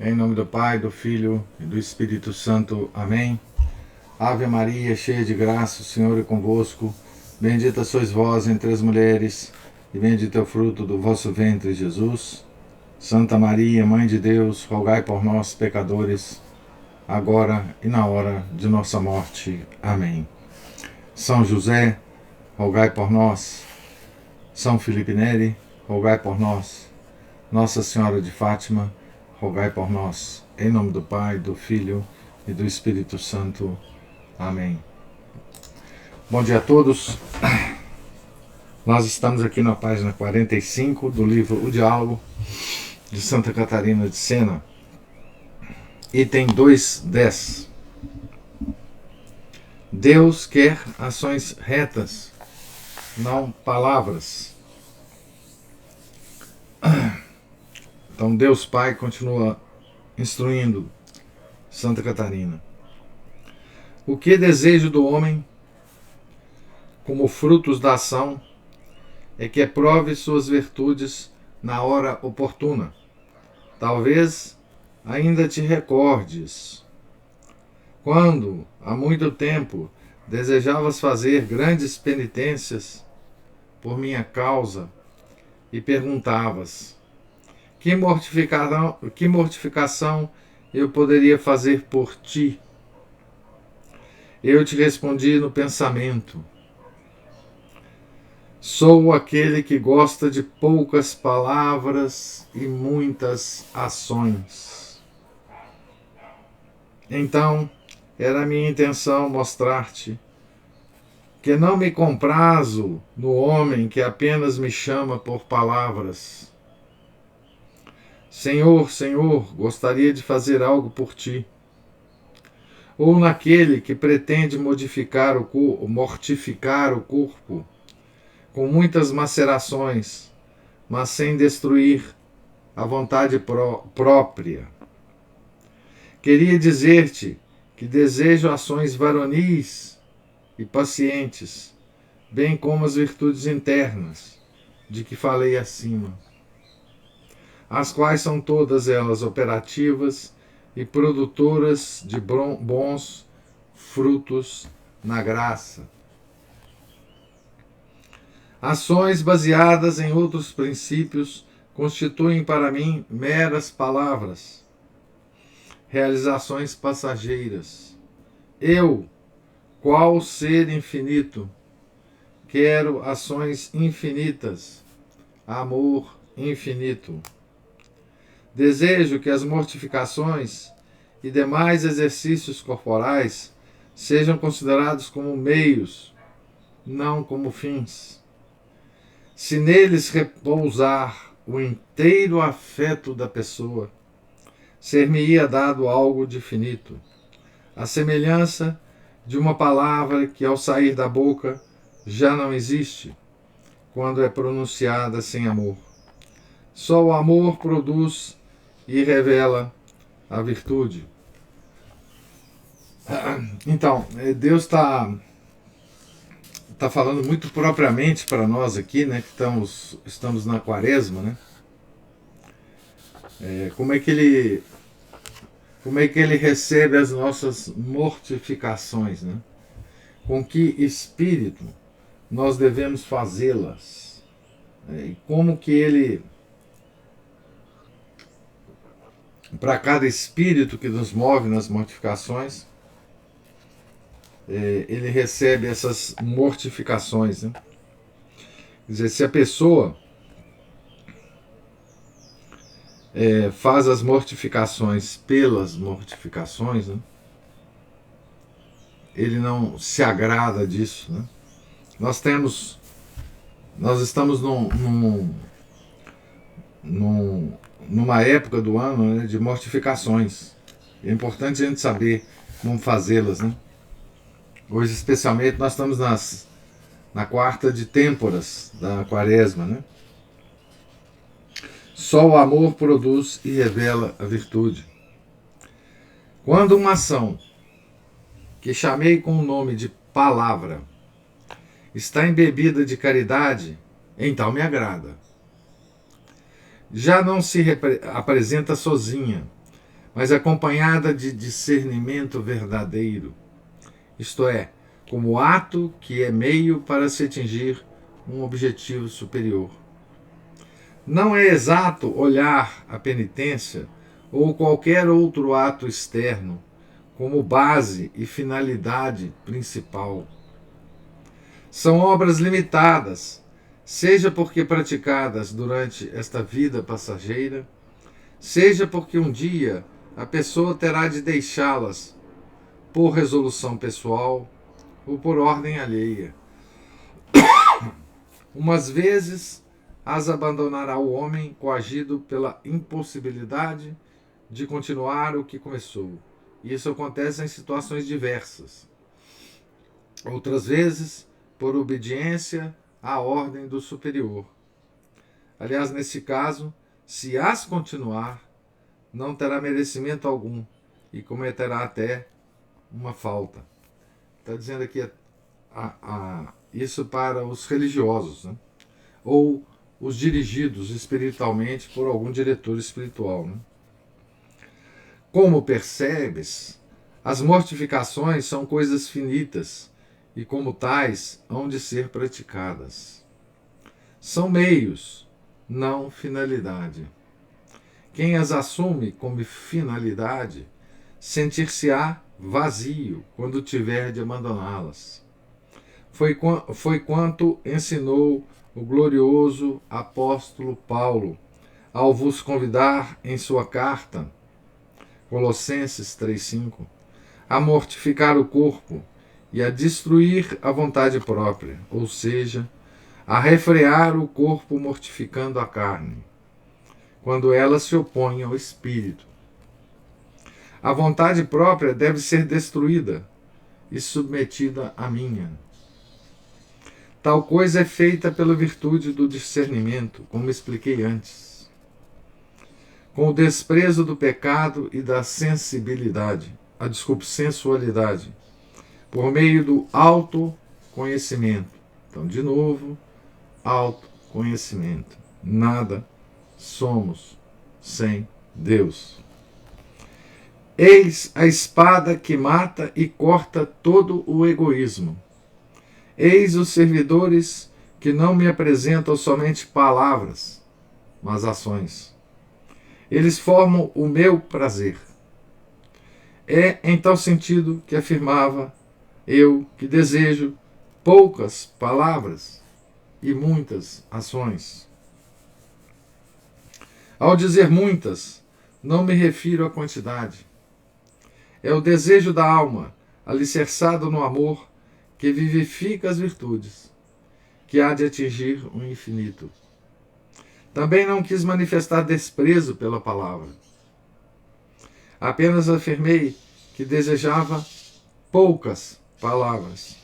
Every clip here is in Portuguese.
Em nome do Pai, do Filho e do Espírito Santo. Amém. Ave Maria, cheia de graça, o Senhor é convosco. Bendita sois vós entre as mulheres, e bendito é o fruto do vosso ventre, Jesus. Santa Maria, Mãe de Deus, rogai por nós, pecadores, agora e na hora de nossa morte. Amém. São José, rogai por nós. São Felipe Neri, rogai por nós. Nossa Senhora de Fátima, rogai por nós. Em nome do Pai, do Filho e do Espírito Santo. Amém. Bom dia a todos. Nós estamos aqui na página 45 do livro O Diálogo de Santa Catarina de Sena, item 2.10. Deus quer ações retas, não palavras. Então Deus Pai continua instruindo Santa Catarina. O que desejo do homem, como frutos da ação, é que prove suas virtudes na hora oportuna. Talvez ainda te recordes, quando, há muito tempo, desejavas fazer grandes penitências por minha causa e perguntavas: que mortificação eu poderia fazer por ti? Eu te respondi no pensamento: sou aquele que gosta de poucas palavras e muitas ações. Então, era minha intenção mostrar-te que não me comprazo no homem que apenas me chama por palavras. Senhor, Senhor, gostaria de fazer algo por ti. Ou naquele que pretende mortificar o corpo com muitas macerações, mas sem destruir a vontade própria. Queria dizer-te que desejo ações varonis e pacientes, bem como as virtudes internas, de que falei acima, as quais são todas elas operativas e produtoras de bons frutos na graça. Ações baseadas em outros princípios constituem para mim meras palavras, realizações passageiras. Eu, qual ser infinito, quero ações infinitas, amor infinito. Desejo que as mortificações e demais exercícios corporais sejam considerados como meios, não como fins. Se neles repousar o inteiro afeto da pessoa, ser-me-ia dado algo de finito, a semelhança de uma palavra que, ao sair da boca, já não existe, quando é pronunciada sem amor. Só o amor produz e revela a virtude. Então, Deus está falando muito propriamente para nós aqui, né, que estamos na quaresma, né? Como é que ele recebe as nossas mortificações, né? Com que espírito nós devemos fazê-las? E como que ele, para cada espírito que nos move nas mortificações, ele recebe essas mortificações, né? Quer dizer, se a pessoa faz as mortificações pelas mortificações, né, ele não se agrada disso, né? Nós estamos numa época do ano, né, de mortificações. É importante a gente saber como fazê-las, né? Hoje, especialmente, nós estamos na quarta de têmporas da quaresma, né? Só o amor produz e revela a virtude. Quando uma ação, que chamei com o nome de palavra, está embebida de caridade, então me agrada. Já não se apresenta sozinha, mas acompanhada de discernimento verdadeiro, isto é, como ato que é meio para se atingir um objetivo superior. Não é exato olhar a penitência ou qualquer outro ato externo como base e finalidade principal. São obras limitadas, seja porque praticadas durante esta vida passageira, seja porque um dia a pessoa terá de deixá-las por resolução pessoal ou por ordem alheia. Umas vezes as abandonará o homem coagido pela impossibilidade de continuar o que começou. Isso acontece em situações diversas. Outras vezes, por obediência à ordem do superior. Aliás, nesse caso, se as continuar, não terá merecimento algum e cometerá até uma falta. Está dizendo aqui isso para os religiosos, né? Ou os dirigidos espiritualmente por algum diretor espiritual. Né? Como percebes, as mortificações são coisas finitas e, como tais, hão de ser praticadas. São meios, não finalidade. Quem as assume como finalidade sentir-se-á vazio quando tiver de abandoná-las. Foi quanto ensinou o glorioso apóstolo Paulo ao vos convidar em sua carta, Colossenses 3,5, a mortificar o corpo e a destruir a vontade própria, ou seja, a refrear o corpo mortificando a carne, quando ela se opõe ao espírito. A vontade própria deve ser destruída e submetida à minha. Tal coisa é feita pela virtude do discernimento, como expliquei antes, com o desprezo do pecado e da sensualidade, por meio do autoconhecimento. Então, de novo, autoconhecimento. Nada somos sem Deus. Eis a espada que mata e corta todo o egoísmo. Eis os servidores que não me apresentam somente palavras, mas ações. Eles formam o meu prazer. É em tal sentido que afirmava eu que desejo poucas palavras e muitas ações. Ao dizer muitas, não me refiro à quantidade. É o desejo da alma, alicerçado no amor, que vivifica as virtudes, que há de atingir o infinito. Também não quis manifestar desprezo pela palavra. Apenas afirmei que desejava poucas palavras,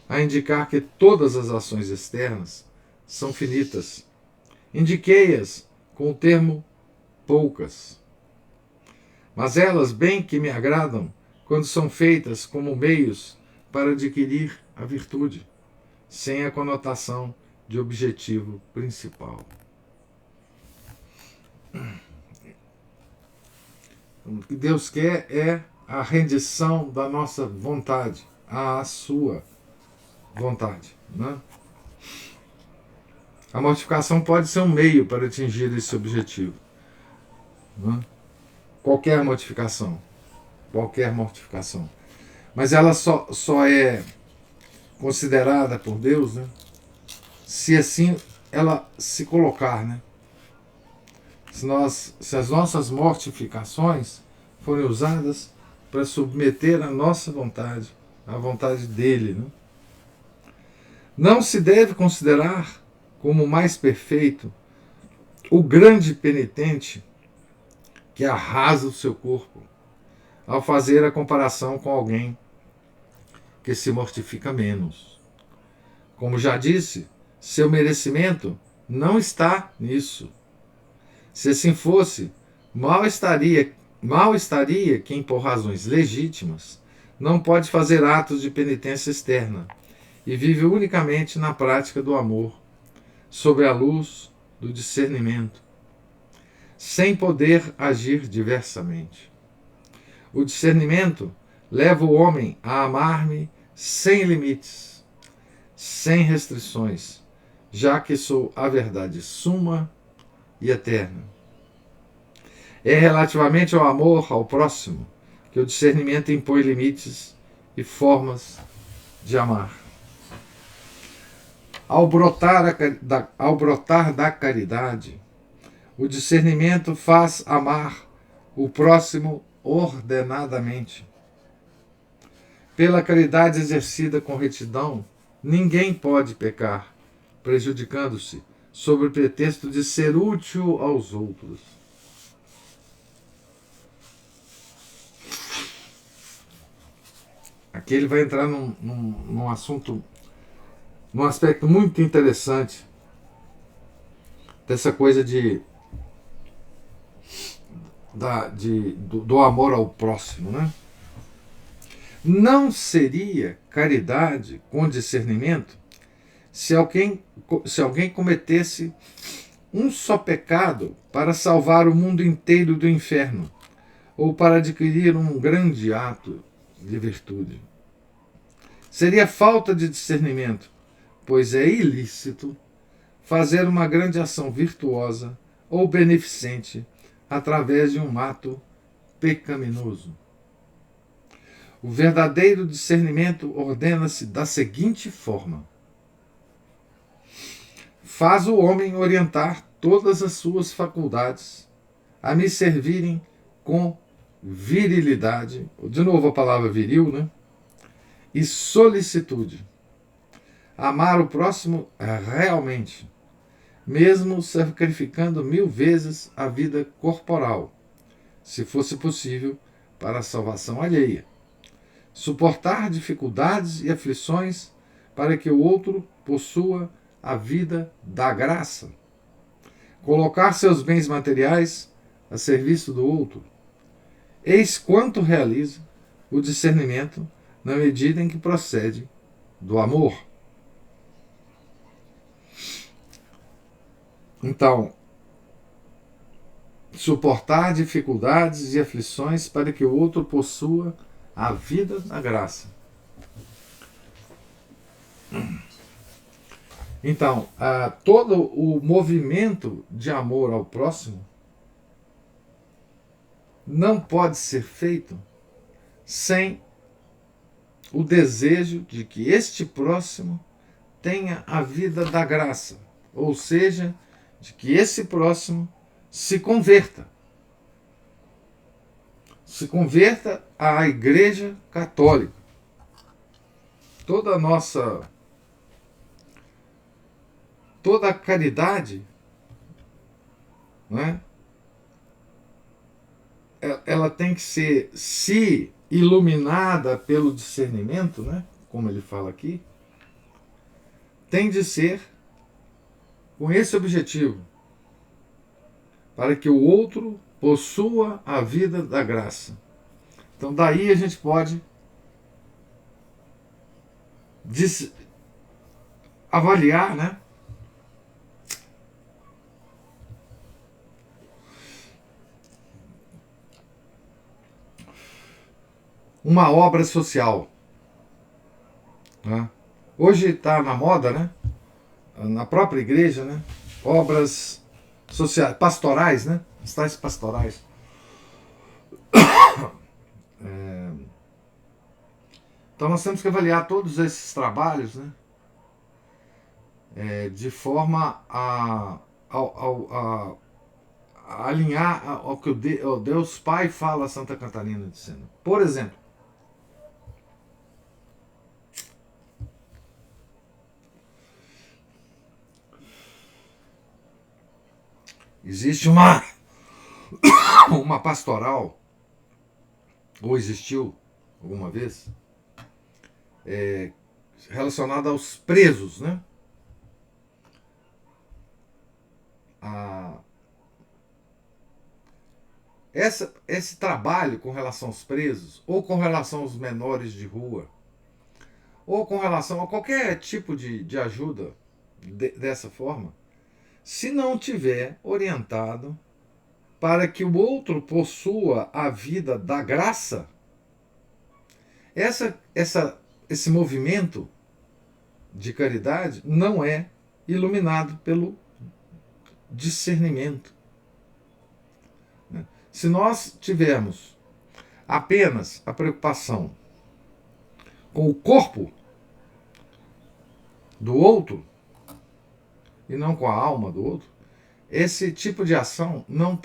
a indicar que todas as ações externas são finitas. Indiquei-as com o termo poucas. Mas elas bem que me agradam quando são feitas como meios para adquirir a virtude, sem a conotação de objetivo principal. O que Deus quer é a rendição da nossa vontade à sua vontade. Né? A mortificação pode ser um meio para atingir esse objetivo. Né? Qualquer mortificação. Mas ela só é considerada por Deus, né? Se assim ela se colocar, né? Se as nossas mortificações forem usadas para submeter a nossa vontade à vontade dele. Né? Não se deve considerar como mais perfeito o grande penitente que arrasa o seu corpo ao fazer a comparação com alguém que se mortifica menos. Como já disse, seu merecimento não está nisso. Se assim fosse, mal estaria quem, por razões legítimas, não pode fazer atos de penitência externa e vive unicamente na prática do amor, sob a luz do discernimento, sem poder agir diversamente. O discernimento leva o homem a amar-me sem limites, sem restrições, já que sou a verdade suma e eterna. É relativamente ao amor ao próximo que o discernimento impõe limites e formas de amar. Ao brotar da caridade, o discernimento faz amar o próximo ordenadamente. Pela caridade exercida com retidão, ninguém pode pecar, prejudicando-se, sob o pretexto de ser útil aos outros. Aqui ele vai entrar num assunto, num aspecto muito interessante dessa coisa do amor ao próximo, né? Não seria caridade com discernimento se alguém cometesse um só pecado para salvar o mundo inteiro do inferno ou para adquirir um grande ato de virtude. Seria falta de discernimento, pois é ilícito fazer uma grande ação virtuosa ou beneficente através de um ato pecaminoso. O verdadeiro discernimento ordena-se da seguinte forma: faz o homem orientar todas as suas faculdades a me servirem com virilidade, de novo a palavra viril, né? E solicitude. Amar o próximo realmente, mesmo sacrificando 1000 vezes a vida corporal, se fosse possível, para a salvação alheia. Suportar dificuldades e aflições para que o outro possua a vida da graça. Colocar seus bens materiais a serviço do outro. Eis quanto realiza o discernimento na medida em que procede do amor. Então, suportar dificuldades e aflições para que o outro possua a vida da graça. Então, todo o movimento de amor ao próximo não pode ser feito sem o desejo de que este próximo tenha a vida da graça, ou seja, de que esse próximo se converta à Igreja Católica. Toda a caridade, né, ela tem que ser, se iluminada pelo discernimento, né, como ele fala aqui, tem de ser com esse objetivo, para que o outro possua a vida da graça. Então daí a gente pode avaliar, né, uma obra social, né? Hoje está na moda, né, na própria igreja, né, obras sociais, pastorais, né, as tais pastorais. Então nós temos que avaliar todos esses trabalhos, né, de forma a alinhar ao que o Deus Pai fala a Santa Catarina de Sena. Por exemplo, existe uma pastoral, ou existiu alguma vez, relacionada aos presos, né? Esse trabalho com relação aos presos, ou com relação aos menores de rua, ou com relação a qualquer tipo de ajuda dessa forma, se não tiver orientado para que o outro possua a vida da graça, esse movimento de caridade não é iluminado pelo discernimento. Se nós tivermos apenas a preocupação com o corpo do outro e não com a alma do outro, esse tipo de ação não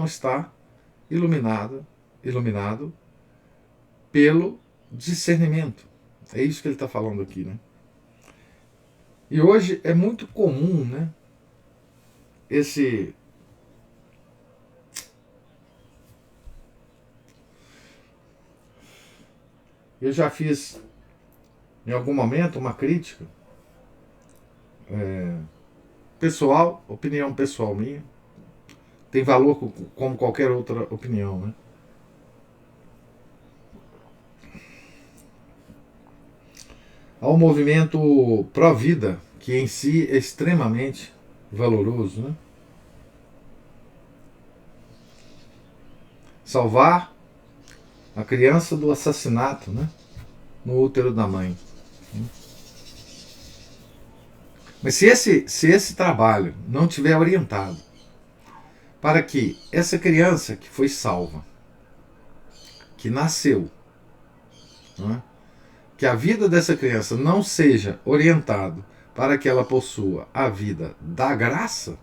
está iluminado pelo discernimento. É isso que ele está falando aqui, né? E hoje é muito comum, né? Eu já fiz em algum momento uma crítica pessoal, opinião pessoal minha, tem valor como qualquer outra opinião, né? Ao movimento pró-vida, que em si é extremamente valoroso, né? Salvar a criança do assassinato, né? No útero da mãe. Mas se esse trabalho não tiver orientado para que essa criança que foi salva, que nasceu, né, que a vida dessa criança não seja orientado para que ela possua a vida da graça,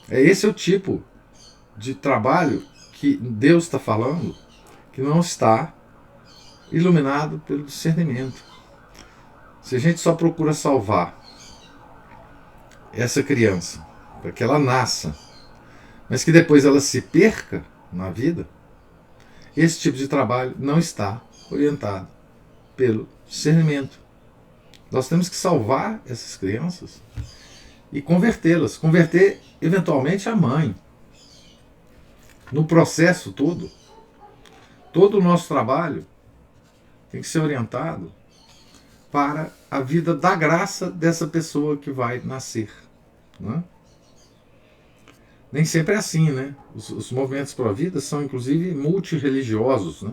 esse é o tipo de trabalho que Deus está falando, que não está iluminado pelo discernimento. Se a gente só procura salvar essa criança para que ela nasça, mas que depois ela se perca na vida, esse tipo de trabalho não está orientado pelo discernimento. Nós temos que salvar essas crianças e convertê-las, converter eventualmente a mãe. No processo todo o nosso trabalho tem que ser orientado para a vida da graça dessa pessoa que vai nascer. Né? Nem sempre é assim, né? Os movimentos pró-vida são inclusive multirreligiosos, né?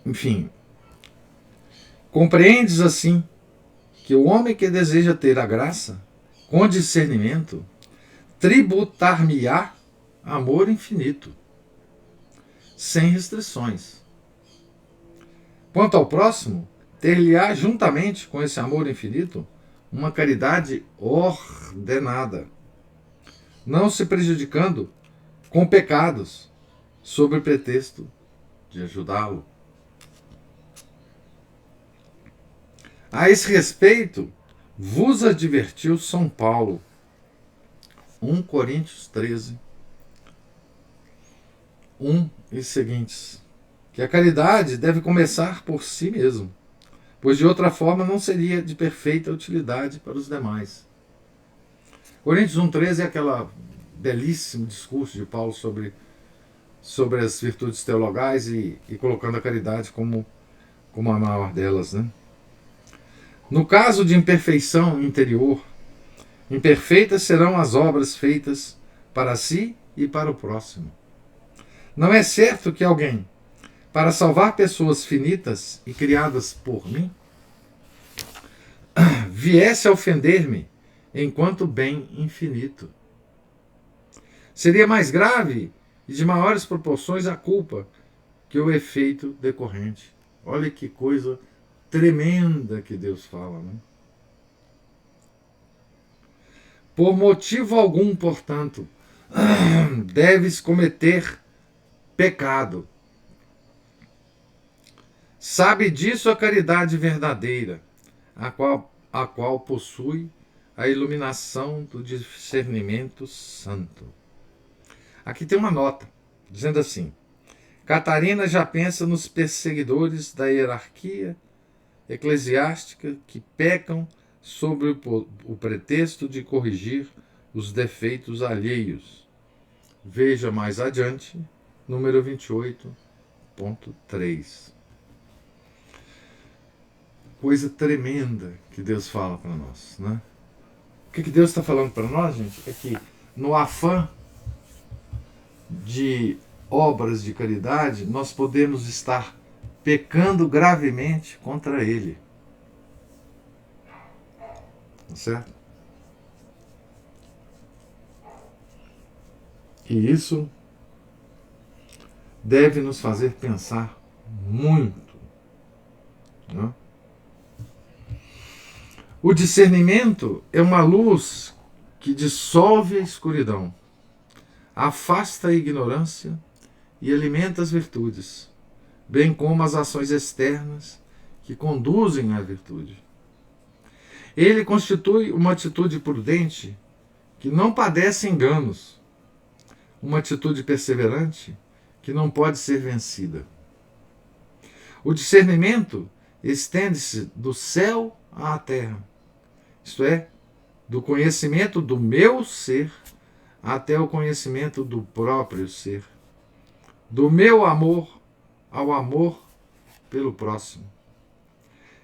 Enfim, compreendes assim que o homem que deseja ter a graça, com discernimento, tributar-me-á amor infinito, sem restrições. Quanto ao próximo, ter-lhe-á juntamente com esse amor infinito uma caridade ordenada, não se prejudicando com pecados, sob o pretexto de ajudá-lo. A esse respeito, vos advertiu São Paulo, 1 Coríntios 13, 1 e seguintes, que a caridade deve começar por si mesmo, pois de outra forma não seria de perfeita utilidade para os demais. Coríntios 1,13 é aquele belíssimo discurso de Paulo sobre as virtudes teologais e colocando a caridade como a maior delas, né? No caso de imperfeição interior, imperfeitas serão as obras feitas para si e para o próximo. Não é certo que alguém, para salvar pessoas finitas e criadas por mim, viesse a ofender-me enquanto bem infinito. Seria mais grave e de maiores proporções a culpa que o efeito decorrente. Olha que coisa tremenda que Deus fala, né? Por motivo algum, portanto, deves cometer pecado. Sabe disso a caridade verdadeira, a qual possui a iluminação do discernimento santo. Aqui tem uma nota, dizendo assim: Catarina já pensa nos perseguidores da hierarquia eclesiástica que pecam sobre o pretexto de corrigir os defeitos alheios. Veja mais adiante, número 28.3. coisa tremenda que Deus fala para nós, né? O que Deus está falando para nós, gente, é que no afã de obras de caridade, nós podemos estar pecando gravemente contra Ele. Tá certo? E isso deve nos fazer pensar muito, né? O discernimento é uma luz que dissolve a escuridão, afasta a ignorância e alimenta as virtudes, bem como as ações externas que conduzem à virtude. Ele constitui uma atitude prudente que não padece enganos, uma atitude perseverante que não pode ser vencida. O discernimento estende-se do céu à terra, isto é, do conhecimento do meu ser até o conhecimento do próprio ser, do meu amor ao amor pelo próximo,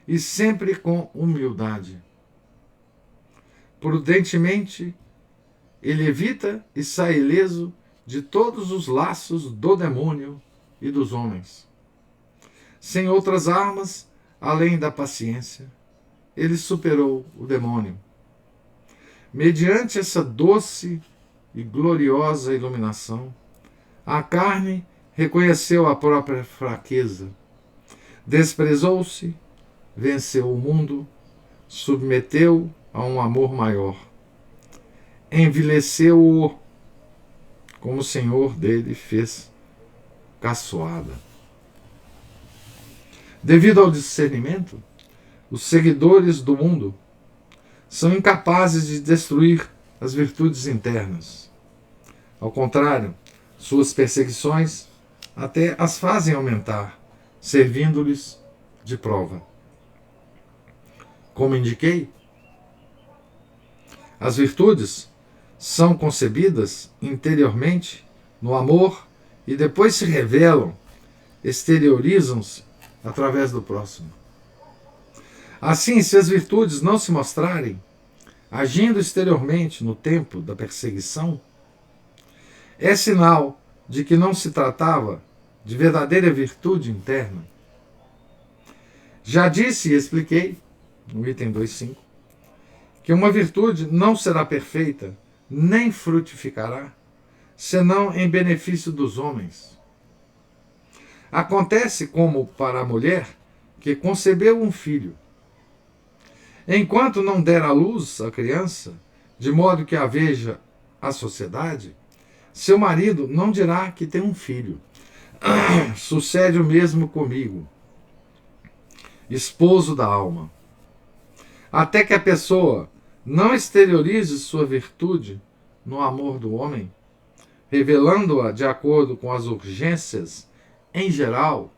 e sempre com humildade. Prudentemente, ele evita e sai ileso de todos os laços do demônio e dos homens. Sem outras armas, além da paciência, ele superou o demônio. Mediante essa doce e gloriosa iluminação, a carne reconheceu a própria fraqueza, desprezou-se, venceu o mundo, submeteu a um amor maior, envileceu-o, como o Senhor dele fez caçoada. Devido ao discernimento, os seguidores do mundo são incapazes de destruir as virtudes internas. Ao contrário, suas perseguições até as fazem aumentar, servindo-lhes de prova. Como indiquei, as virtudes são concebidas interiormente no amor e depois se revelam, exteriorizam-se através do próximo. Assim, se as virtudes não se mostrarem, agindo exteriormente no tempo da perseguição, é sinal de que não se tratava de verdadeira virtude interna. Já disse e expliquei, no item 2.5, que uma virtude não será perfeita, nem frutificará, senão em benefício dos homens. Acontece como para a mulher que concebeu um filho. Enquanto não der à luz a criança, de modo que a veja a sociedade, seu marido não dirá que tem um filho. Sucede o mesmo comigo, esposo da alma. Até que a pessoa não exteriorize sua virtude no amor do homem, revelando-a de acordo com as urgências em geral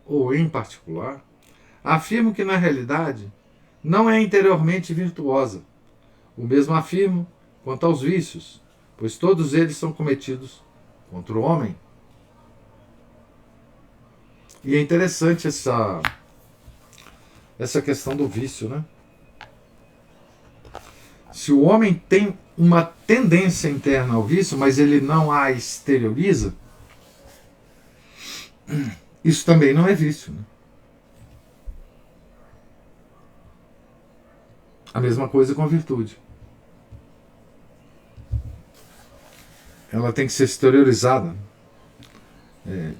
ou em particular, afirmo que na realidade não é interiormente virtuosa. O mesmo afirmo quanto aos vícios, pois todos eles são cometidos contra o homem. E é interessante essa questão do vício, né? Se o homem tem uma tendência interna ao vício, mas ele não a exterioriza, isso também não é vício, né? A mesma coisa com a virtude. Ela tem que ser exteriorizada,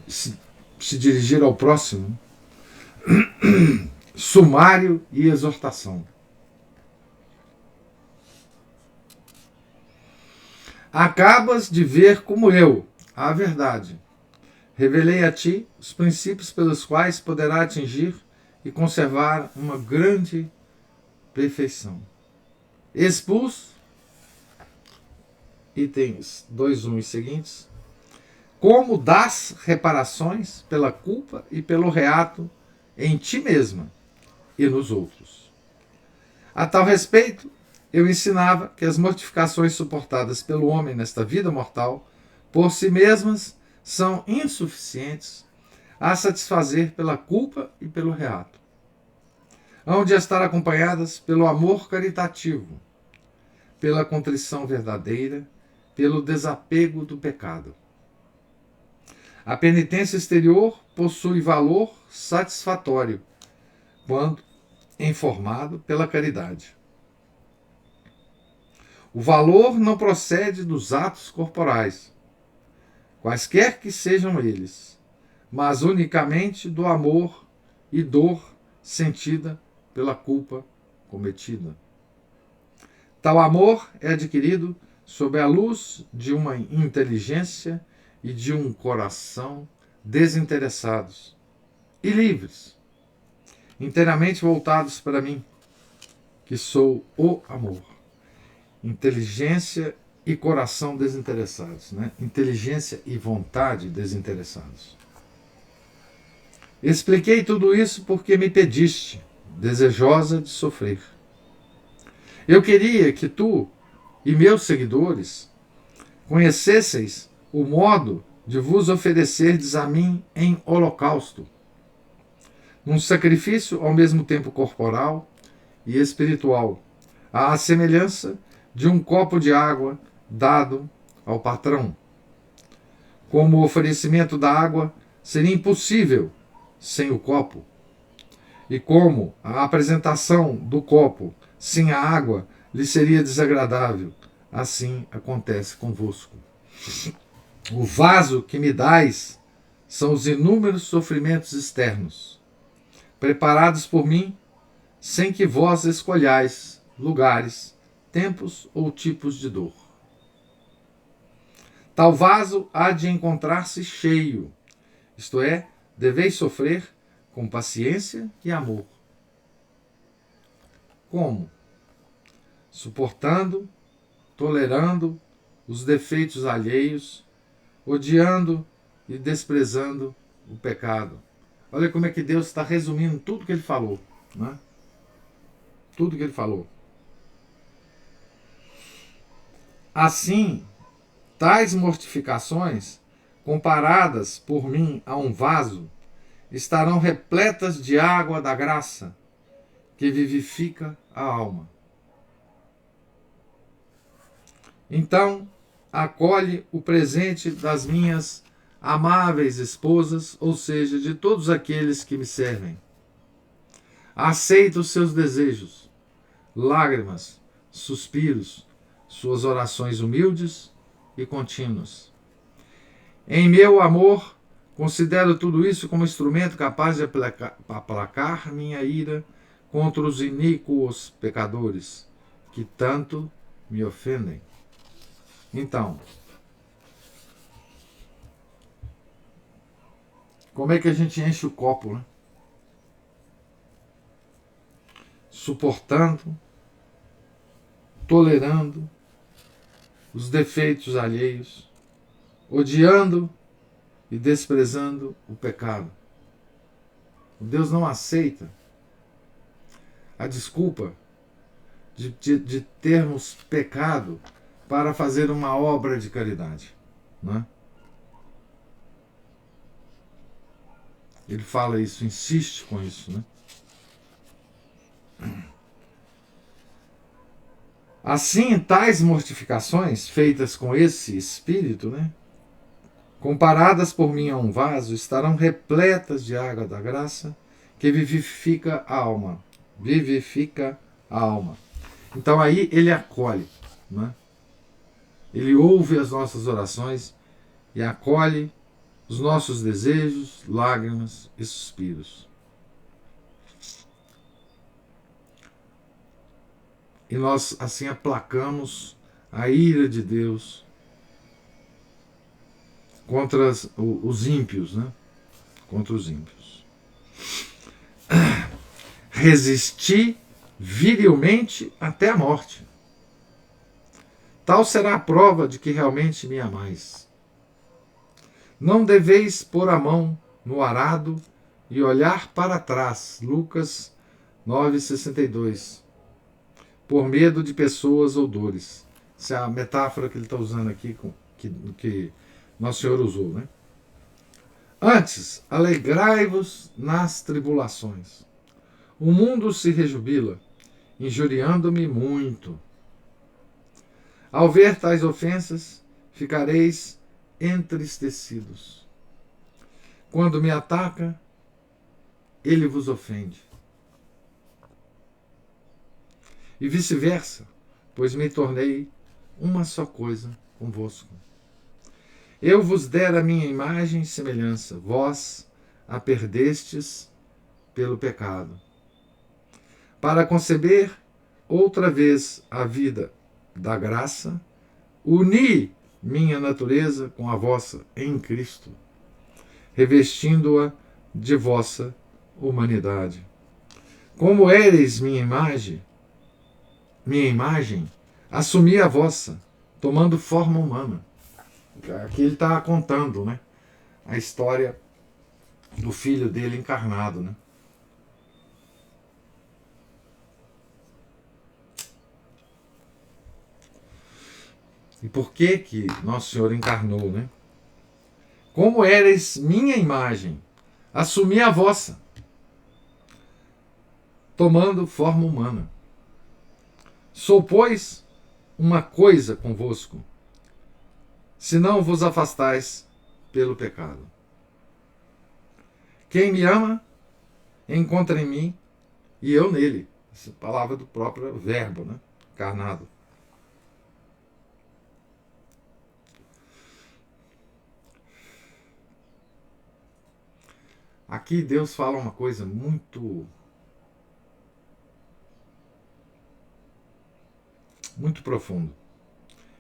se dirigir ao próximo, sumário e exortação. Acabas de ver como eu, a verdade, revelei a ti os princípios pelos quais poderá atingir e conservar uma grande perfeição. Expus, itens 2.1 e seguintes, como das reparações pela culpa e pelo reato em ti mesma e nos outros. A tal respeito, eu ensinava que as mortificações suportadas pelo homem nesta vida mortal, por si mesmas, são insuficientes a satisfazer pela culpa e pelo reato. hão de estar acompanhadas pelo amor caritativo, pela contrição verdadeira, pelo desapego do pecado. A penitência exterior possui valor satisfatório quando informado pela caridade. O valor não procede dos atos corporais, quaisquer que sejam eles, mas unicamente do amor e dor sentida pela culpa cometida. Tal amor é adquirido sob a luz de uma inteligência e de um coração desinteressados e livres, inteiramente voltados para mim, que sou o amor. Inteligência e coração desinteressados, né? Inteligência e vontade desinteressados. Expliquei tudo isso porque me pediste, desejosa de sofrer. Eu queria que tu e meus seguidores conhecesseis o modo de vos oferecerdes a mim em holocausto, num sacrifício ao mesmo tempo corporal e espiritual, à semelhança de um copo de água dado ao patrão. Como o oferecimento da água seria impossível sem o copo, e como a apresentação do copo sem a água lhe seria desagradável, assim acontece convosco. O vaso que me dais são os inúmeros sofrimentos externos, preparados por mim, sem que vós escolhais lugares, tempos ou tipos de dor. Tal vaso há de encontrar-se cheio, isto é, deveis sofrer com paciência e amor. Como? Suportando, tolerando os defeitos alheios, odiando e desprezando o pecado. Olha como é que Deus está resumindo tudo que ele falou, né? Tudo que ele falou. Assim, tais mortificações, comparadas por mim a um vaso, estarão repletas de água da graça, que vivifica a alma. Então, acolhe o presente das minhas amáveis esposas, ou seja, de todos aqueles que me servem. Aceita os seus desejos, lágrimas, suspiros, suas orações humildes e contínuas. Em meu amor, considero tudo isso como instrumento capaz de aplacar minha ira contra os iníquos pecadores, que tanto me ofendem. Então, como é que a gente enche o copo, né? Suportando, tolerando os defeitos alheios, odiando e desprezando o pecado. Deus não aceita a desculpa de termos pecado para fazer uma obra de caridade, né? Ele fala isso, insiste com isso, né? Assim, tais mortificações feitas com esse espírito, né, comparadas por mim a um vaso, estarão repletas de água da graça que vivifica a alma. Vivifica a alma. Então aí ele acolhe, né? Ele ouve as nossas orações e acolhe os nossos desejos, lágrimas e suspiros. E nós assim aplacamos a ira de Deus contra os ímpios, né? Contra os ímpios. Resisti virilmente até a morte. Tal será a prova de que realmente me amais. Não deveis pôr a mão no arado e olhar para trás. Lucas 9,62. Por medo de pessoas ou dores. Essa é a metáfora que ele está usando aqui, que Nosso Senhor usou, né? Antes, alegrai-vos nas tribulações. O mundo se rejubila, injuriando-me muito. Ao ver tais ofensas, ficareis entristecidos. Quando me ataca, ele vos ofende. E vice-versa, pois me tornei uma só coisa convosco. Eu vos dera a minha imagem e semelhança, vós a perdestes pelo pecado, para conceber outra vez a vida da graça, uni minha natureza com a vossa em Cristo, revestindo-a de vossa humanidade. Como éreis minha imagem, assumi a vossa, tomando forma humana. Aqui ele está contando, né, a história do filho dele encarnado, né? E por que Nosso Senhor encarnou, né? Como éreis minha imagem, assumi a vossa, tomando forma humana. Sou, pois, uma coisa convosco, se não vos afastais pelo pecado. Quem me ama, encontra em mim e eu nele. Essa é a palavra do próprio verbo, né? Encarnado. Aqui Deus fala uma coisa muito profundo,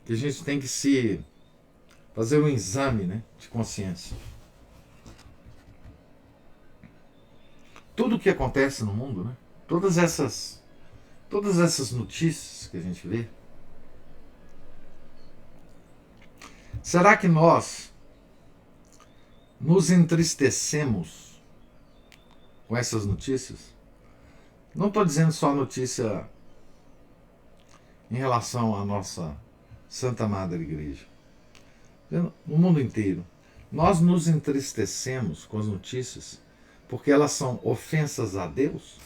que a gente tem que se fazer um exame, né, de consciência. Tudo o que acontece no mundo, né, todas essas notícias que a gente vê, será que nós nos entristecemos com essas notícias? Não estou dizendo só notícia em relação à nossa Santa Madre Igreja. No mundo inteiro. Nós nos entristecemos com as notícias porque elas são ofensas a Deus?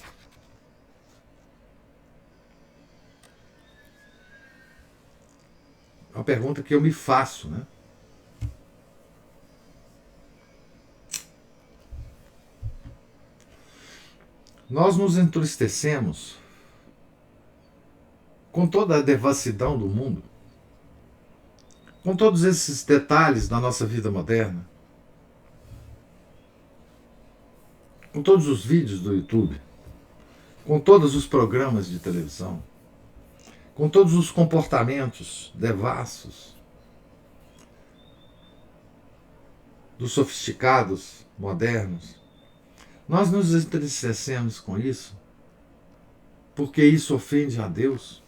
É uma pergunta que eu me faço, né? Nós nos entristecemos com toda a devassidão do mundo, com todos esses detalhes da nossa vida moderna, com todos os vídeos do YouTube, com todos os programas de televisão, com todos os comportamentos devassos dos sofisticados modernos. Nós nos entristecemos com isso porque isso ofende a Deus.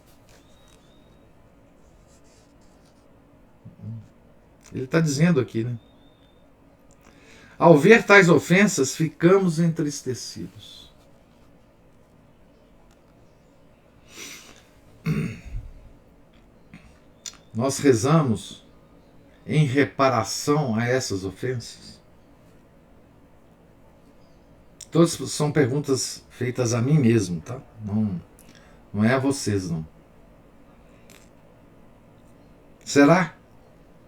Ele está dizendo aqui, né? Ao ver tais ofensas, ficamos entristecidos. Nós rezamos em reparação a essas ofensas? Todas são perguntas feitas a mim mesmo, tá? Não é a vocês, não. Será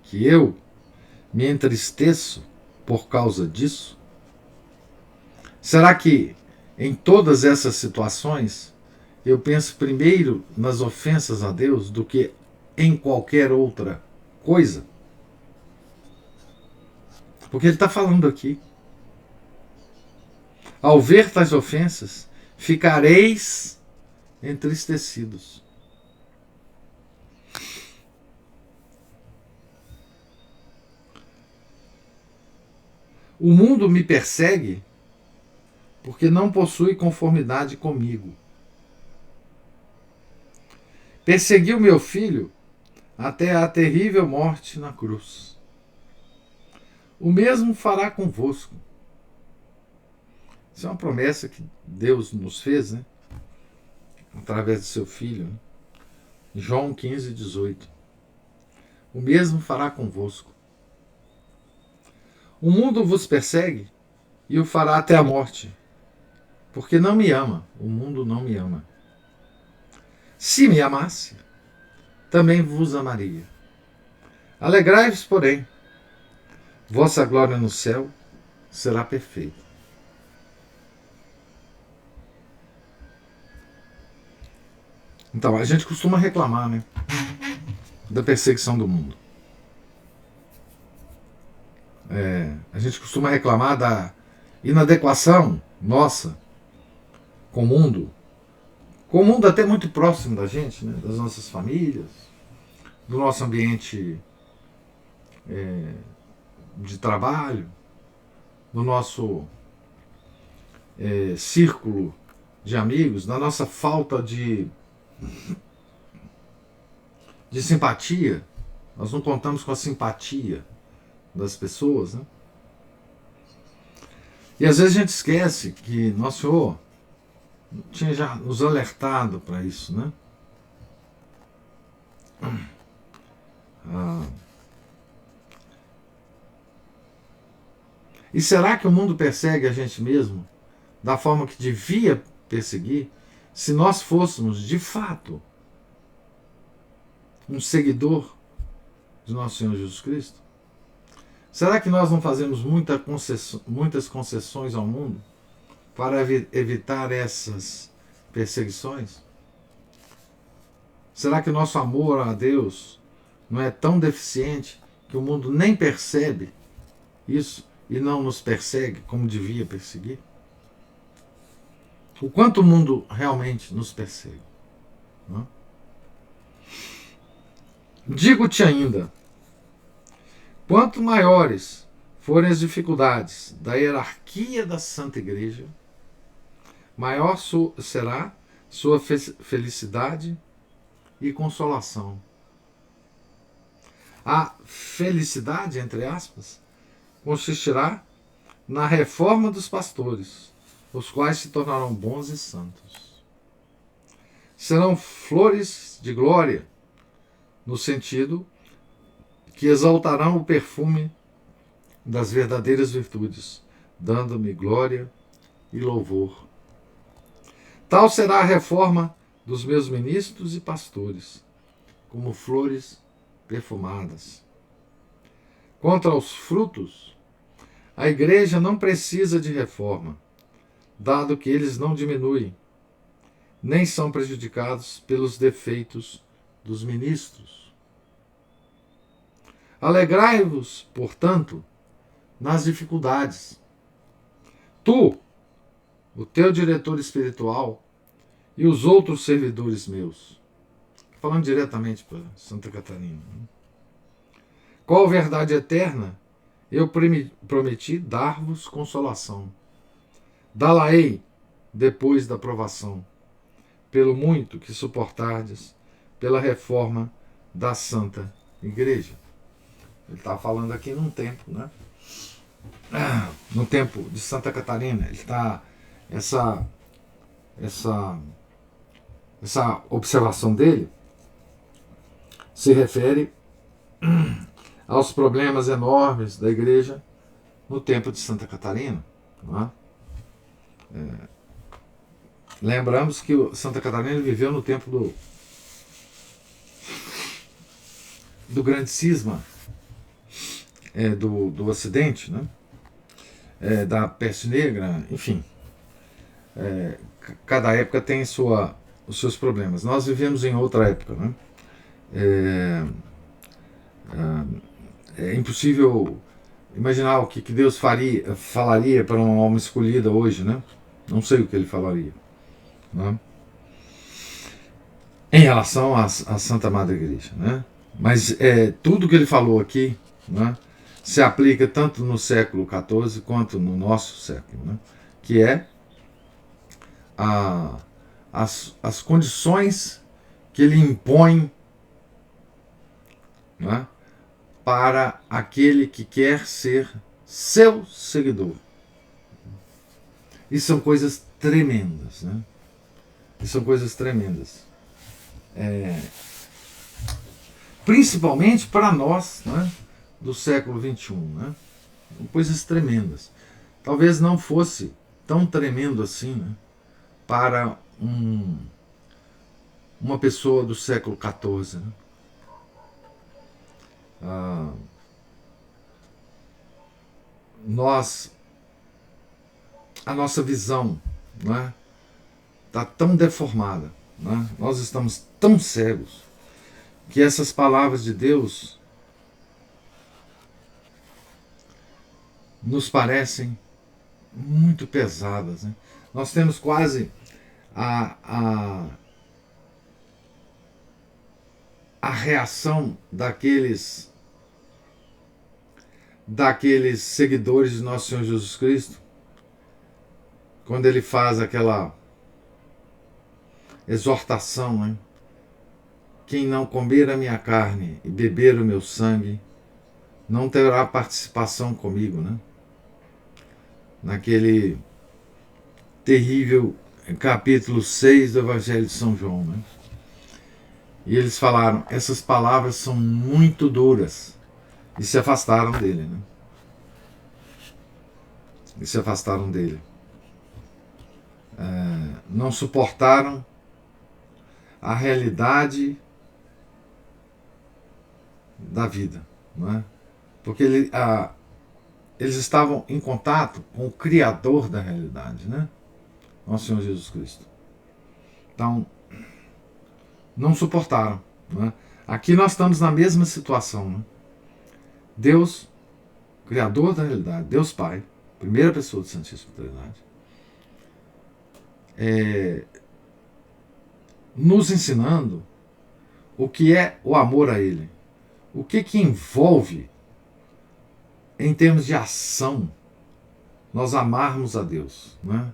que eu me entristeço por causa disso? Será que em todas essas situações eu penso primeiro nas ofensas a Deus do que em qualquer outra coisa? Porque ele está falando aqui. Ao ver tais ofensas, ficareis entristecidos. O mundo me persegue porque não possui conformidade comigo. Perseguiu meu filho até a terrível morte na cruz. O mesmo fará convosco. Isso é uma promessa que Deus nos fez, né? Através do seu Filho. Né? João 15, 18. O mesmo fará convosco. O mundo vos persegue e o fará até a morte. porque não me ama, o mundo não me ama. Se me amasse, também vos amaria. Alegrai-vos, porém, vossa glória no céu será perfeita. Então, a gente costuma reclamar, né, da perseguição do mundo. A gente costuma reclamar da inadequação nossa com o mundo até muito próximo da gente, né, das nossas famílias, do nosso ambiente de trabalho, do nosso círculo de amigos, da nossa falta de simpatia. Nós não contamos com a simpatia das pessoas, né? E às vezes a gente esquece que Nosso Senhor tinha já nos alertado para isso, né? E será que o mundo persegue a gente mesmo da forma que devia perseguir, se nós fôssemos de fato um seguidor de Nosso Senhor Jesus Cristo? Será que nós não fazemos muitas concessões ao mundo para evitar essas perseguições? Será que nosso amor a Deus não é tão deficiente que o mundo nem percebe isso e não nos persegue como devia perseguir? O quanto o mundo realmente nos persegue? Não? Digo-te ainda, quanto maiores forem as dificuldades da hierarquia da Santa Igreja, maior será sua felicidade e consolação. A felicidade, entre aspas, consistirá na reforma dos pastores, os quais se tornarão bons e santos. Serão flores de glória, no sentido que exaltarão o perfume das verdadeiras virtudes, dando-me glória e louvor. Tal será a reforma dos meus ministros e pastores, como flores perfumadas. Quanto aos frutos, a igreja não precisa de reforma, dado que eles não diminuem, nem são prejudicados pelos defeitos dos ministros. Alegrai-vos, portanto, nas dificuldades. Tu, o teu diretor espiritual e os outros servidores meus. Falando diretamente para Santa Catarina. Qual verdade eterna eu prometi dar-vos consolação. Dá-la-ei depois da provação, pelo muito que suportardes, pela reforma da Santa Igreja. Ele está falando aqui num tempo, né? No tempo de Santa Catarina. Ele está essa observação dele se refere aos problemas enormes da igreja no tempo de Santa Catarina. Não é? Lembramos que Santa Catarina viveu no tempo do grande cisma do Ocidente, né? Da peste negra, enfim. Cada época tem os seus problemas. Nós vivemos em outra época, né? É impossível imaginar o que Deus falaria para uma alma escolhida hoje, né? Não sei o que ele falaria, né? Em relação à Santa Madre Igreja, né? Mas tudo que ele falou aqui, né, se aplica tanto no século XIV quanto no nosso século, né? Que é as condições que ele impõe, né, para aquele que quer ser seu seguidor. E são coisas tremendas, né? E são coisas tremendas. Principalmente para nós, né, do século XXI, né? Coisas tremendas. Talvez não fosse tão tremendo assim, né, para uma pessoa do século XIV. Né? A nossa visão, né, está tão deformada, né? Nós estamos tão cegos que essas palavras de Deus nos parecem muito pesadas. Né? Nós temos quase a reação daqueles seguidores de nosso Senhor Jesus Cristo, quando ele faz aquela exortação, né? Quem não comer a minha carne e beber o meu sangue não terá participação comigo, né? Naquele terrível capítulo 6 do Evangelho de São João, né? E eles falaram, essas palavras são muito duras, e se afastaram dele, né? E se afastaram dele. Não suportaram a realidade da vida, não é? Porque eles estavam em contato com o Criador da realidade, né? Nosso Senhor Jesus Cristo. Então, não suportaram. Né? Aqui nós estamos na mesma situação. Né? Deus, Criador da realidade, Deus Pai, primeira pessoa do Santíssima Trindade, nos ensinando o que é o amor a Ele. O que envolve, em termos de ação, nós amarmos a Deus. Né?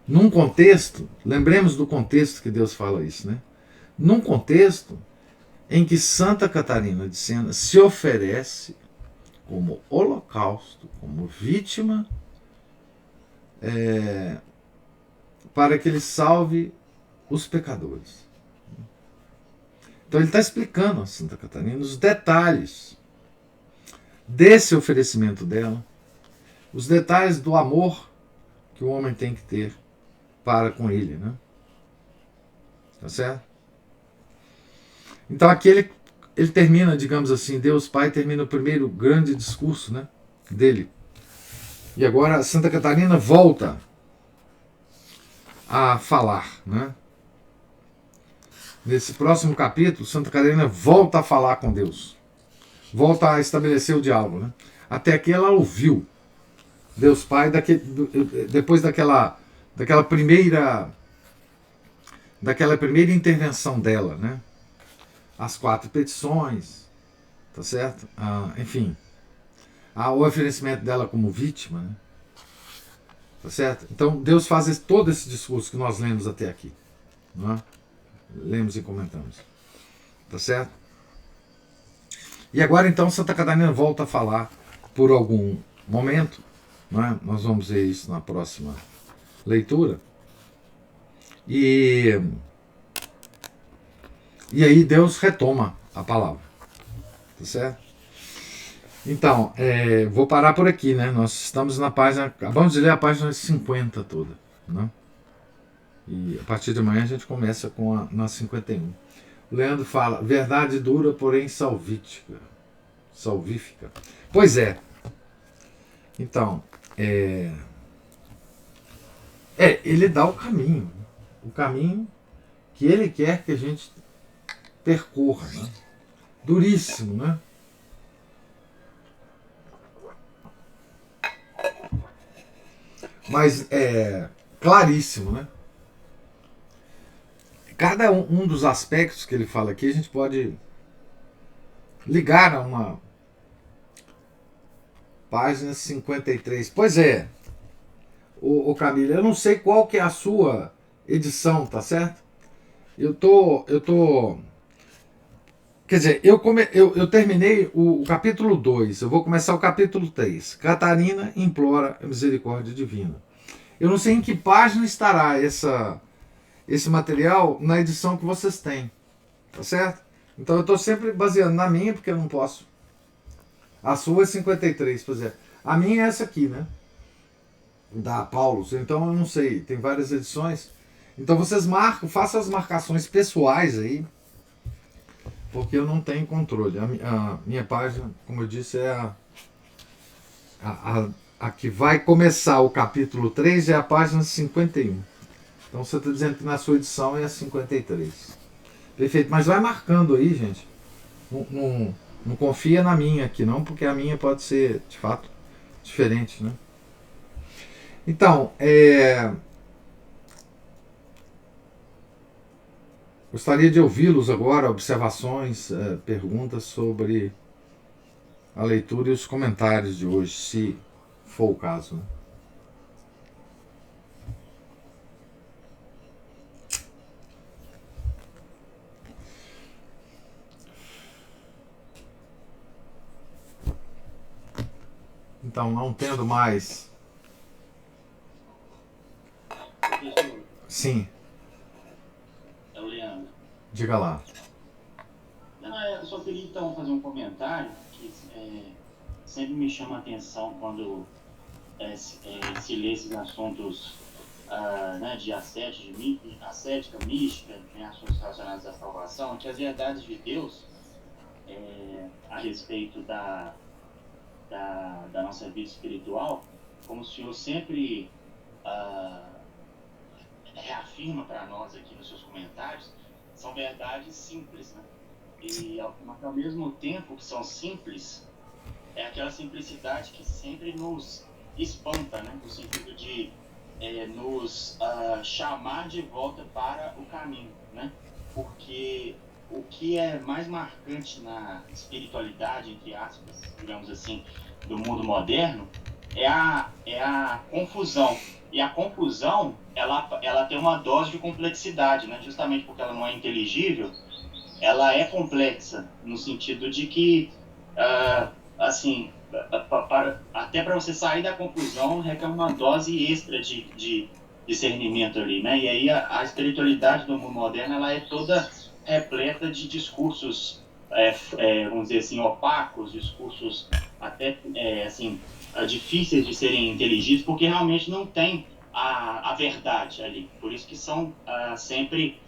Num contexto, lembremos do contexto que Deus fala isso, né? Num contexto em que Santa Catarina de Sena se oferece como holocausto, como vítima, para que ele salve os pecadores. Então ele está explicando a Santa Catarina os detalhes desse oferecimento dela, os detalhes do amor que o homem tem que ter para com ele, né? Tá certo? Então aqui ele termina, digamos assim, Deus Pai termina o primeiro grande discurso, né, dele. E agora Santa Catarina volta a falar, né? Nesse próximo capítulo, Santa Catarina volta a falar com Deus. Volta a estabelecer o diálogo, né? Até aqui ela ouviu Deus Pai depois daquela primeira intervenção dela, né? As 4 petições, tá certo? Enfim, o oferecimento dela como vítima, né? Tá certo? Então Deus faz todo esse discurso que nós lemos até aqui, não é? Lemos e comentamos, tá certo? E agora então Santa Catarina volta a falar por algum momento, não é? Nós vamos ver isso na próxima leitura. E aí Deus retoma a palavra, tá certo? Então, vou parar por aqui, né? Nós estamos na página, acabamos de ler a página 50 toda, né? E a partir de amanhã a gente começa na 51. O Leandro fala, verdade dura, porém salvífica. Pois é. Então, ele dá o caminho que ele quer que a gente percorra, né? Duríssimo, né? Mas claríssimo, né? Cada um dos aspectos que ele fala aqui a gente pode ligar a uma página 53. Pois é, o Camila, eu não sei qual que é a sua edição, tá certo? Eu tô quer dizer, eu terminei o capítulo 2, eu vou começar o capítulo 3. Catarina implora a misericórdia divina. Eu não sei em que página estará esse material na edição que vocês têm, tá certo? Então eu estou sempre baseando na minha, porque eu não posso. A sua é 53, por exemplo. A minha é essa aqui, né? da Paulus, então eu não sei, tem várias edições. Então vocês marcam, façam as marcações pessoais aí, porque eu não tenho controle. A minha página, como eu disse, é a que vai começar o capítulo 3 é a página 51. Então você está dizendo que na sua edição é a 53. Perfeito, mas vai marcando aí, gente. Não confia na minha aqui não, porque a minha pode ser, de fato, diferente, né? Então, gostaria de ouvi-los agora, observações, perguntas sobre a leitura e os comentários de hoje, se for o caso, né? Então, não tendo mais... Professor, Sim, é o Leandro. diga lá. Não, eu só queria então fazer um comentário que sempre me chama a atenção quando se lê esses assuntos né, de ascética, mística, né, assuntos relacionados à salvação, que as verdades de Deus a respeito da nossa vida espiritual, como o Senhor sempre reafirma para nós aqui nos seus comentários, são verdades simples, né? Mas ao mesmo tempo que são simples, é aquela simplicidade que sempre nos espanta, né? No sentido de nos chamar de volta para o caminho, né? Porque o que é mais marcante na espiritualidade, entre aspas, digamos assim, do mundo moderno, é a confusão. E a confusão, ela tem uma dose de complexidade, né? Justamente porque ela não é inteligível, ela é complexa, no sentido de que, assim, até para você sair da confusão, requer uma dose extra de discernimento ali, né? E aí a espiritualidade do mundo moderno, ela é toda repleta de discursos, vamos dizer assim, opacos, discursos até, assim, difíceis de serem inteligidos, porque realmente não tem a verdade ali. Por isso que são sempre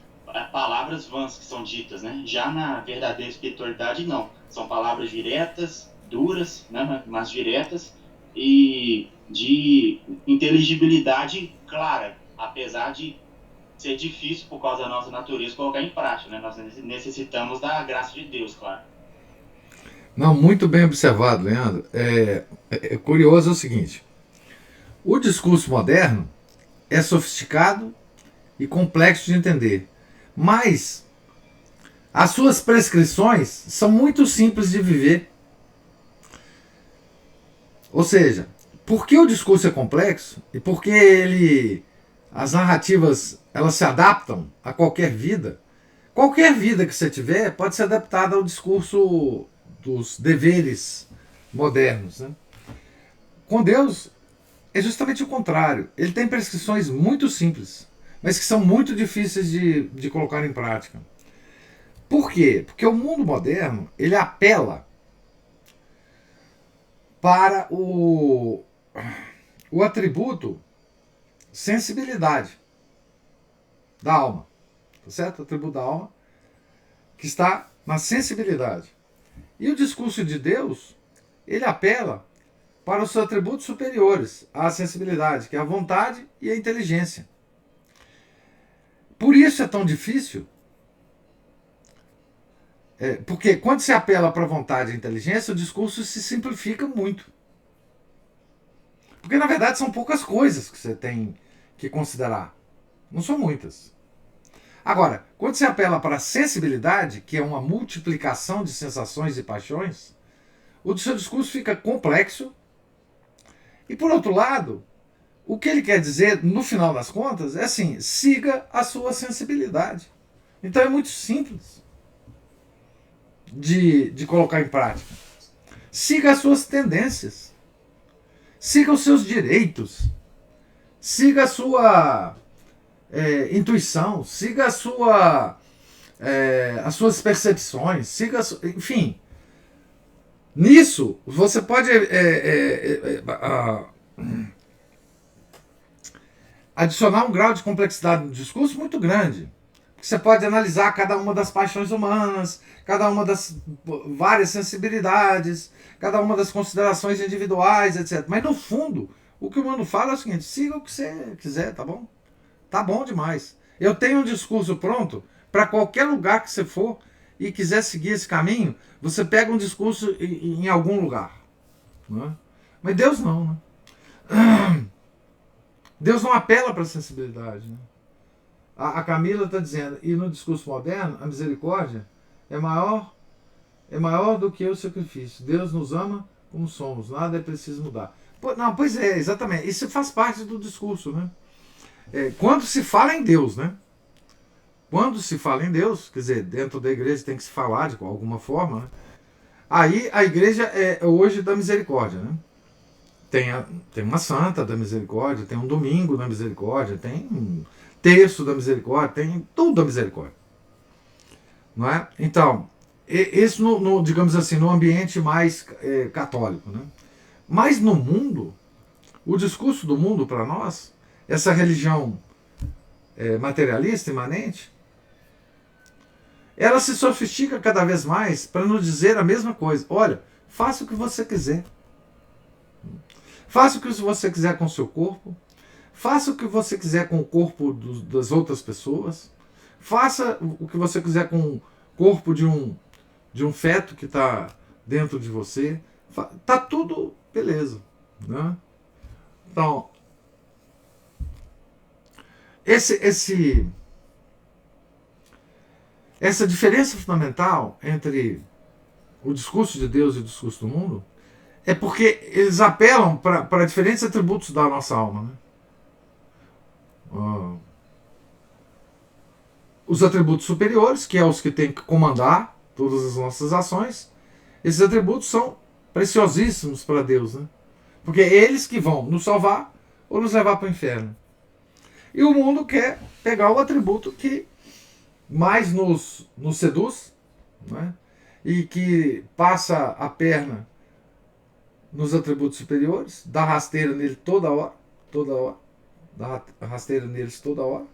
palavras vãs que são ditas, né? Já na verdadeira espiritualidade, não. São palavras diretas, duras, né? Mas diretas e de inteligibilidade clara, apesar de ser difícil por causa da nossa natureza colocar em prática, né? Nós necessitamos da graça de Deus, claro. Não, muito bem observado, Leandro. Curioso é o seguinte: o discurso moderno é sofisticado e complexo de entender, mas as suas prescrições são muito simples de viver. Ou seja, porque o discurso é complexo e porque as narrativas elas se adaptam a qualquer vida. Qualquer vida que você tiver pode ser adaptada ao discurso dos deveres modernos, né? Com Deus é justamente o contrário. Ele tem prescrições muito simples, mas que são muito difíceis de colocar em prática. Por quê? Porque o mundo moderno ele apela para o atributo sensibilidade da alma, tá certo? O atributo da alma que está na sensibilidade. E o discurso de Deus, ele apela para os seus atributos superiores à sensibilidade, que é a vontade e a inteligência. Por isso é tão difícil, porque quando se apela para a vontade e a inteligência, o discurso se simplifica muito. Porque na verdade são poucas coisas que você tem que considerar. Não são muitas. Agora, quando você apela para a sensibilidade, que é uma multiplicação de sensações e paixões, o seu discurso fica complexo. E por outro lado, o que ele quer dizer, no final das contas, é assim: siga a sua sensibilidade. Então é muito simples de colocar em prática. Siga as suas tendências. Siga os seus direitos. Siga a sua intuição. Siga as suas percepções. Siga enfim. Nisso, você pode adicionar um grau de complexidade no discurso muito grande. Você pode analisar cada uma das paixões humanas, cada uma das várias sensibilidades, cada uma das considerações individuais, etc. Mas no fundo, o que o Mano fala é o seguinte: siga o que você quiser, tá bom? Tá bom demais. Eu tenho um discurso pronto para qualquer lugar que você for e quiser seguir esse caminho, você pega um discurso em algum lugar. Né? Mas Deus não, né? Deus não apela para a sensibilidade. Né? A Camila está dizendo, e no discurso moderno, a misericórdia é maior do que o sacrifício. Deus nos ama como somos, nada é preciso mudar. Não, pois é, exatamente. Isso faz parte do discurso, né? Quando se fala em Deus, né? Quando se fala em Deus, quer dizer, dentro da igreja tem que se falar de alguma forma, né? Aí a igreja é hoje da misericórdia, né? Tem uma santa da misericórdia, tem um domingo da misericórdia, tem um terço da misericórdia, tem tudo da misericórdia. Não é? Então, isso digamos assim, no ambiente mais católico, né? Mas no mundo, o discurso do mundo para nós, essa religião materialista, imanente, ela se sofistica cada vez mais para nos dizer a mesma coisa. Olha, faça o que você quiser. Faça o que você quiser com o seu corpo. Faça o que você quiser com o corpo das outras pessoas. Faça o que você quiser com o corpo de um feto que está dentro de você. Tá tudo beleza. Né? Então, essa diferença fundamental entre o discurso de Deus e o discurso do mundo é porque eles apelam para diferentes atributos da nossa alma. Né? Os atributos superiores, que é os que têm que comandar todas as nossas ações, esses atributos são preciosíssimos para Deus. Né? Porque é eles que vão nos salvar ou nos levar para o inferno. E o mundo quer pegar o atributo que mais nos seduz, né? E que passa a perna nos atributos superiores, dá rasteira nele toda hora, dá rasteira neles toda hora.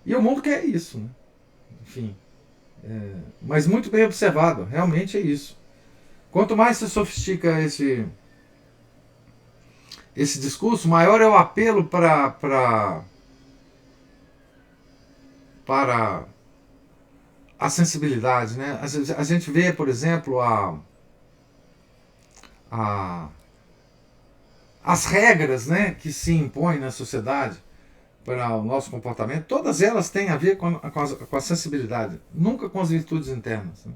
E o mundo quer isso, né? Enfim, mas muito bem observado, realmente é isso. Quanto mais se sofistica esse discurso, maior é o apelo para a sensibilidade, né? A gente vê, por exemplo, as regras, né, que se impõem na sociedade para o nosso comportamento, todas elas têm a ver com a sensibilidade, nunca com as virtudes internas. Né?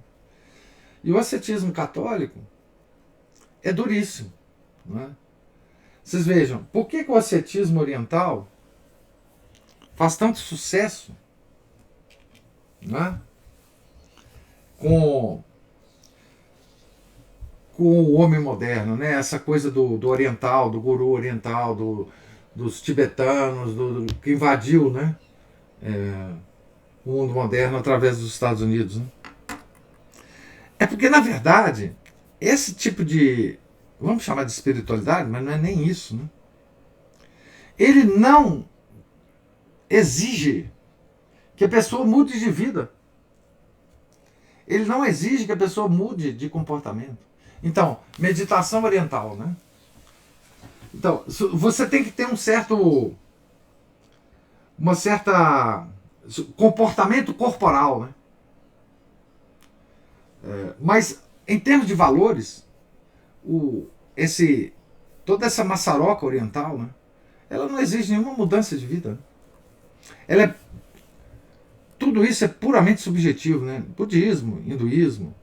E o ascetismo católico é duríssimo. Né? Vocês vejam, por que o ascetismo oriental faz tanto sucesso, né? com o homem moderno, né? Essa coisa do oriental, do guru oriental, dos tibetanos, que invadiu, né? O mundo moderno através dos Estados Unidos. Né? É porque, na verdade, esse tipo de, vamos chamar de espiritualidade, mas não é nem isso. Né? Ele não exige que a pessoa mude de vida. Ele não exige que a pessoa mude de comportamento. Então, meditação oriental, né? Então, você tem que ter uma certa comportamento corporal, né? Mas em termos de valores, toda essa maçaroca oriental, né? Ela não exige nenhuma mudança de vida. Né? Tudo isso é puramente subjetivo, né? Budismo, hinduísmo,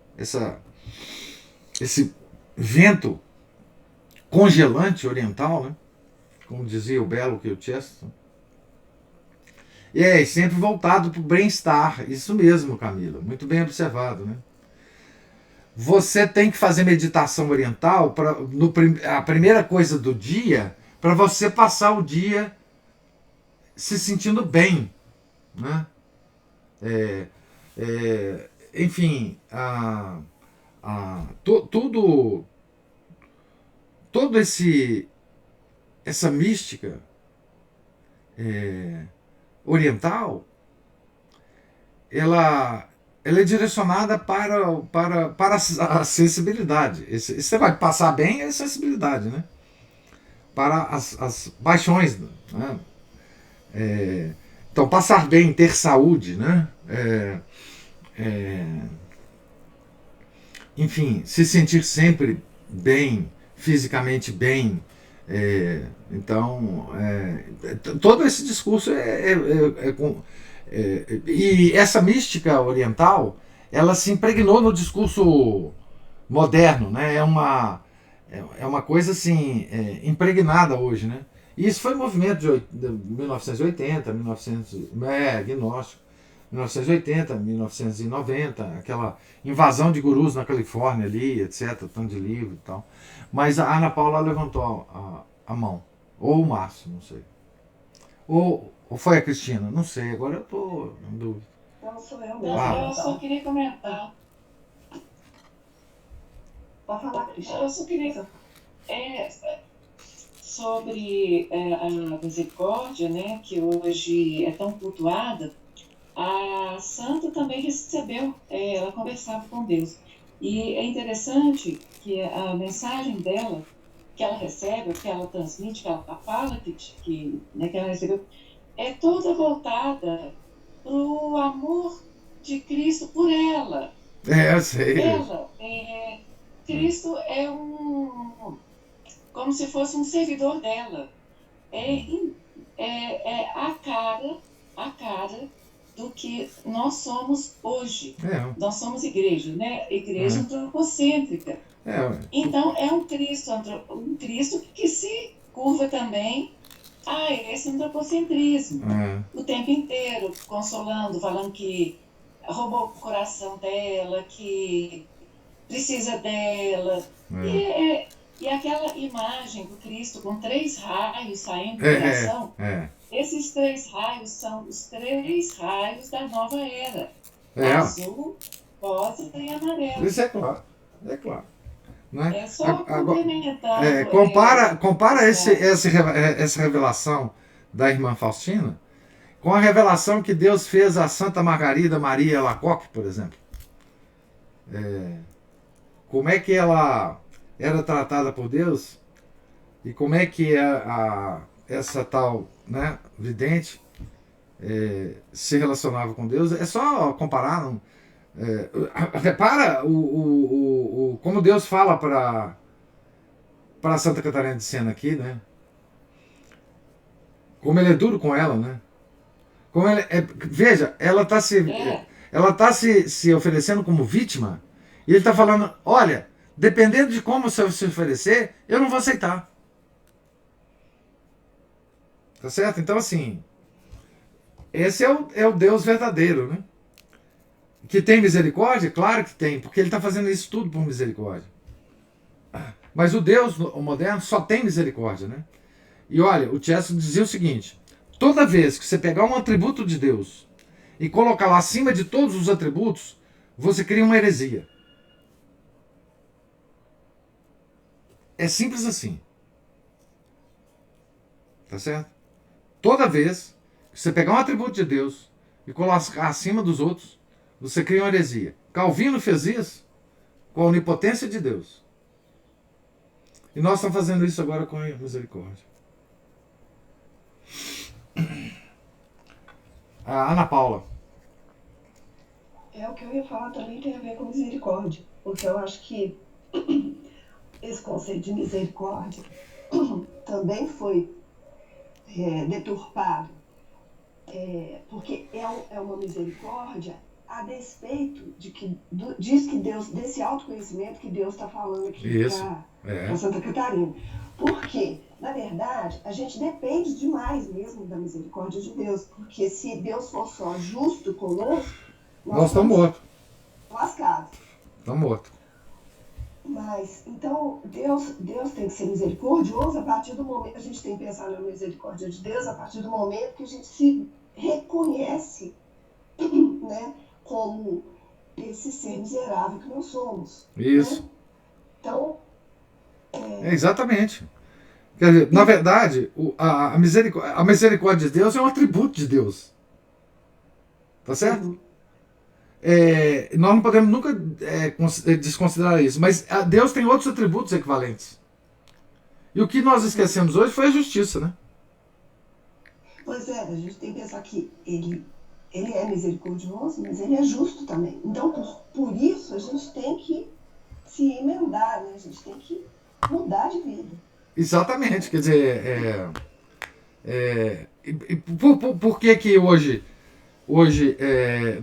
esse vento congelante oriental, né? Como dizia o belo que o Chesterton. E sempre voltado para o bem-estar. Isso mesmo, Camila. Muito bem observado, né? Você tem que fazer meditação oriental a primeira coisa do dia, para você passar o dia se sentindo bem, né? Enfim, toda essa mística oriental, ela é direcionada para a sensibilidade. Você vai passar bem é sensibilidade, né? Para as paixões, né? Então, passar bem, ter saúde, né? Enfim, se sentir sempre bem, fisicamente bem. Então, todo esse discurso e essa mística oriental, ela se impregnou no discurso moderno, né? É uma coisa assim, impregnada hoje, né? E isso foi um movimento de 1980, 1900, gnóstico, 1980, 1990, aquela invasão de gurus na Califórnia ali, etc, tanto de livro e tal. Mas a Ana Paula levantou a mão, ou o Márcio, não sei. Ou foi a Cristina, não sei, agora eu estou em dúvida. Não, sou eu Não, mesmo. eu só queria comentar. Pode falar, Cristina. Eu só queria sobre a misericórdia, né, que hoje é tão cultuada. A santa também recebeu, ela conversava com Deus. E é interessante que a mensagem dela, que ela recebe, que ela transmite, que ela fala, que ela recebeu, é toda voltada para o amor de Cristo por ela. Eu sei. Ela, Cristo é como se fosse um servidor dela. É a cara do que nós somos hoje. Nós somos igreja, né? Igreja antropocêntrica. Então, é um Cristo que se curva também a esse antropocentrismo. O tempo inteiro, consolando, falando que roubou o coração dela, que precisa dela. E aquela imagem do Cristo com 3 raios saindo do coração, esses 3 raios são os 3 raios da nova era. Azul, rosa e amarelo. Isso é claro. É claro. Né? É só complementando. Compara essa revelação da irmã Faustina com a revelação que Deus fez a Santa Margarida Maria Alacoque, por exemplo. Como é que ela era tratada por Deus e como é que essa tal, né, vidente se relacionava com Deus. É só comparar. Não? Repara como Deus fala para Santa Catarina de Sena aqui, né? Como ele é duro com ela, né? Como veja, ela está se oferecendo como vítima e ele está falando, olha, dependendo de como você se oferecer, eu não vou aceitar. Tá certo? Então, assim, esse é o Deus verdadeiro, né? Que tem misericórdia? Claro que tem, porque ele está fazendo isso tudo por misericórdia. Mas o Deus o moderno só tem misericórdia, né? E olha, o Chesterton dizia o seguinte, toda vez que você pegar um atributo de Deus e colocar lá acima de todos os atributos, você cria uma heresia. É simples assim. Tá certo? Toda vez que você pegar um atributo de Deus e colocar acima dos outros, você cria uma heresia. Calvino fez isso com a onipotência de Deus. E nós estamos fazendo isso agora com a misericórdia. A Ana Paula. O que eu ia falar também tem a ver com misericórdia, porque eu acho que esse conceito de misericórdia também foi deturpado, porque é uma misericórdia a despeito diz que Deus, desse autoconhecimento que Deus está falando aqui para Santa Catarina. Porque, na verdade, a gente depende demais mesmo da misericórdia de Deus, porque se Deus for só justo conosco, nós estamos mortos. Lascados. Estamos mortos. Mas, então, Deus tem que ser misericordioso a partir do momento, a gente tem que pensar na misericórdia de Deus a partir do momento que a gente se reconhece, né, como esse ser miserável que nós somos. Isso. Né? Então... exatamente. Quer dizer, na verdade, a misericórdia de Deus é um atributo de Deus. Tá certo? Uhum. Nós não podemos nunca desconsiderar isso. Mas Deus tem outros atributos equivalentes. E o que nós esquecemos hoje foi a justiça, né? Pois é, a gente tem que pensar que ele é misericordioso, mas ele é justo também. Então, por isso, a gente tem que se emendar, né? A gente tem que mudar de vida. Exatamente. Quer dizer, por que que hoje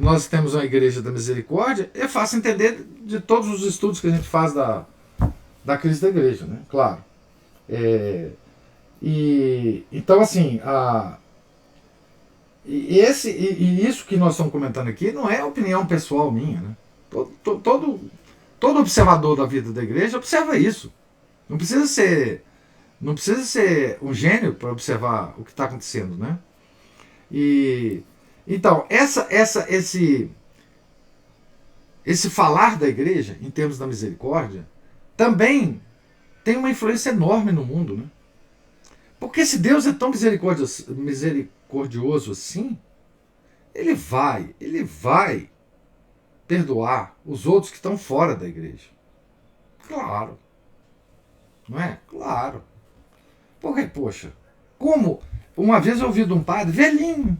nós temos uma igreja da misericórdia? É fácil entender de todos os estudos que a gente faz da crise da igreja, né? Claro. Então, assim, isso que nós estamos comentando aqui não é opinião pessoal minha, né? Todo observador da vida da igreja observa isso. Não precisa ser um gênio para observar o que está acontecendo, né? Então, esse falar da igreja, em termos da misericórdia, também tem uma influência enorme no mundo, né? Porque se Deus é tão misericordioso assim, ele vai perdoar os outros que estão fora da igreja. Claro. Não é? Claro. Porque, poxa, como? Uma vez eu ouvi de um padre velhinho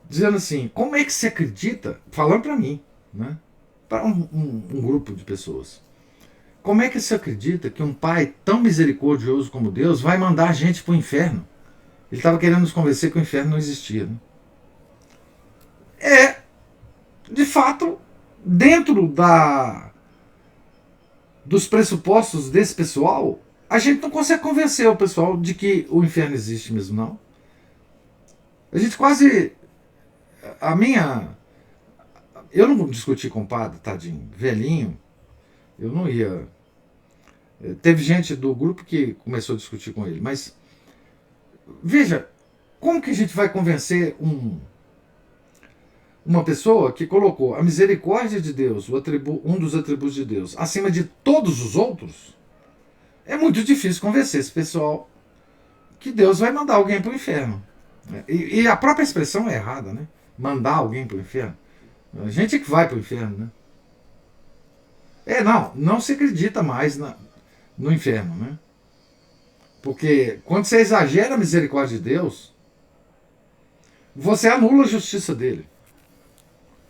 dizendo assim, como é que você acredita, falando para mim, né? Para um grupo de pessoas, como é que você acredita que um pai tão misericordioso como Deus vai mandar a gente para o inferno? Ele estava querendo nos convencer que o inferno não existia. Né? De fato, dentro dos pressupostos desse pessoal, a gente não consegue convencer o pessoal de que o inferno existe mesmo, não. A gente quase... Eu não vou discutir com o padre, tadinho, velhinho. Eu não ia... Teve gente do grupo que começou a discutir com ele, mas... Veja, como que a gente vai convencer uma pessoa que colocou a misericórdia de Deus, um dos atributos de Deus, acima de todos os outros? É muito difícil convencer esse pessoal que Deus vai mandar alguém para o inferno. E a própria expressão é errada, né? Mandar alguém para o inferno. A gente é que vai para o inferno, né? Não se acredita mais no inferno, né? Porque quando você exagera a misericórdia de Deus, você anula a justiça dele.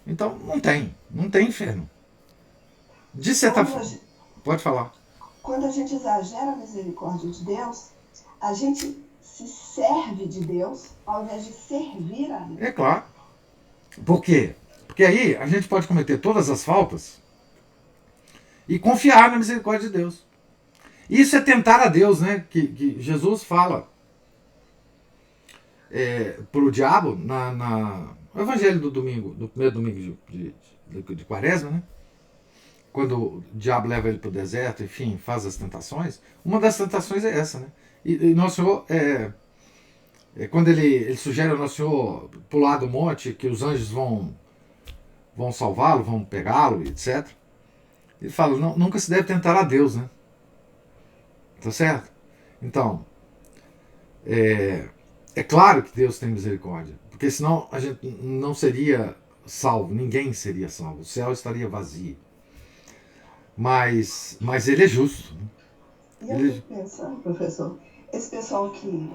Então não tem inferno. De certa forma. Pode falar. Quando a gente exagera a misericórdia de Deus, a gente se serve de Deus ao invés de servir a Deus. É claro. Por quê? Porque aí a gente pode cometer todas as faltas e confiar na misericórdia de Deus. Isso é tentar a Deus, né? Que Jesus fala para o diabo no Evangelho do primeiro domingo de Quaresma, né? Quando o diabo leva ele para o deserto, enfim, faz as tentações. Uma das tentações é essa, né? E Nosso Senhor, quando ele sugere ao Nosso Senhor pular do monte, que os anjos vão salvá-lo, vão pegá-lo, etc. Ele fala, nunca se deve tentar a Deus, né? Tá certo? Então, é claro que Deus tem misericórdia, porque senão a gente não seria salvo, ninguém seria salvo, o céu estaria vazio. Mas ele é justo. Né? E eu fico pensando, professor, esse pessoal que,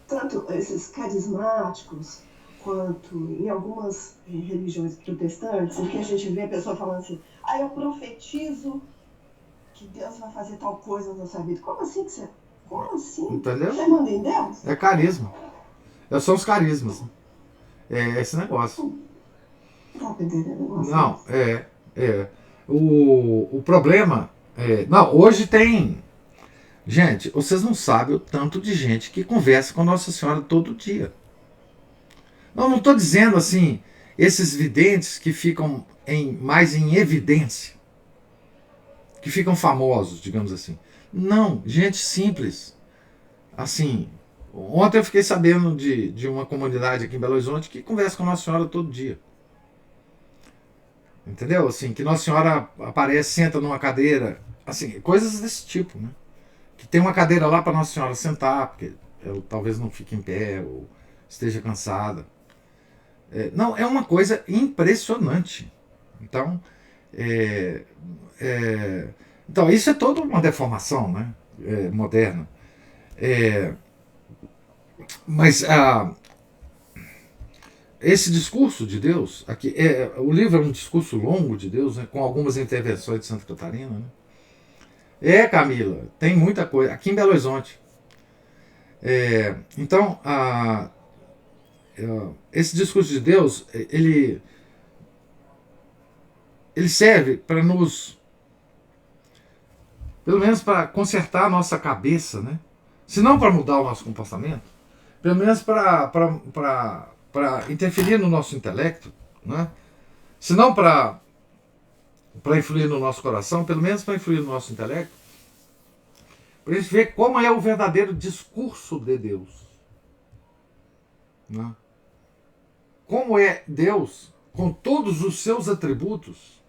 tanto esses carismáticos, quanto em algumas religiões protestantes, em que a gente vê a pessoa falando assim, eu profetizo que Deus vai fazer tal coisa na sua vida. Como assim? Entendeu? Você manda em Deus? É carisma. São os carismas. É esse negócio. Não tá entendendo o negócio? Não, o problema não, hoje tem... Gente, vocês não sabem o tanto de gente que conversa com Nossa Senhora todo dia. Não estou dizendo assim, esses videntes que ficam mais em evidência, que ficam famosos, digamos assim. Não, gente simples. Assim, ontem eu fiquei sabendo de uma comunidade aqui em Belo Horizonte que conversa com Nossa Senhora todo dia. Entendeu? Assim, que Nossa Senhora aparece, senta numa cadeira, assim, coisas desse tipo, né? Que tem uma cadeira lá para Nossa Senhora sentar, porque ela talvez não fique em pé ou esteja cansada. Não, é uma coisa impressionante. Então, é, é, então isso é toda uma deformação, né? Moderna. É, mas esse discurso de Deus, aqui, o livro é um discurso longo de Deus, né, com algumas intervenções de Santa Catarina. Né? Camila, tem muita coisa. Aqui em Belo Horizonte. Então, esse discurso de Deus, ele serve para nos, pelo menos para consertar a nossa cabeça, né? Se não para mudar o nosso comportamento, pelo menos para interferir no nosso intelecto, né? Se não para influir no nosso coração, pelo menos para influir no nosso intelecto, para a gente ver como é o verdadeiro discurso de Deus. Né? Como é Deus, com todos os seus atributos,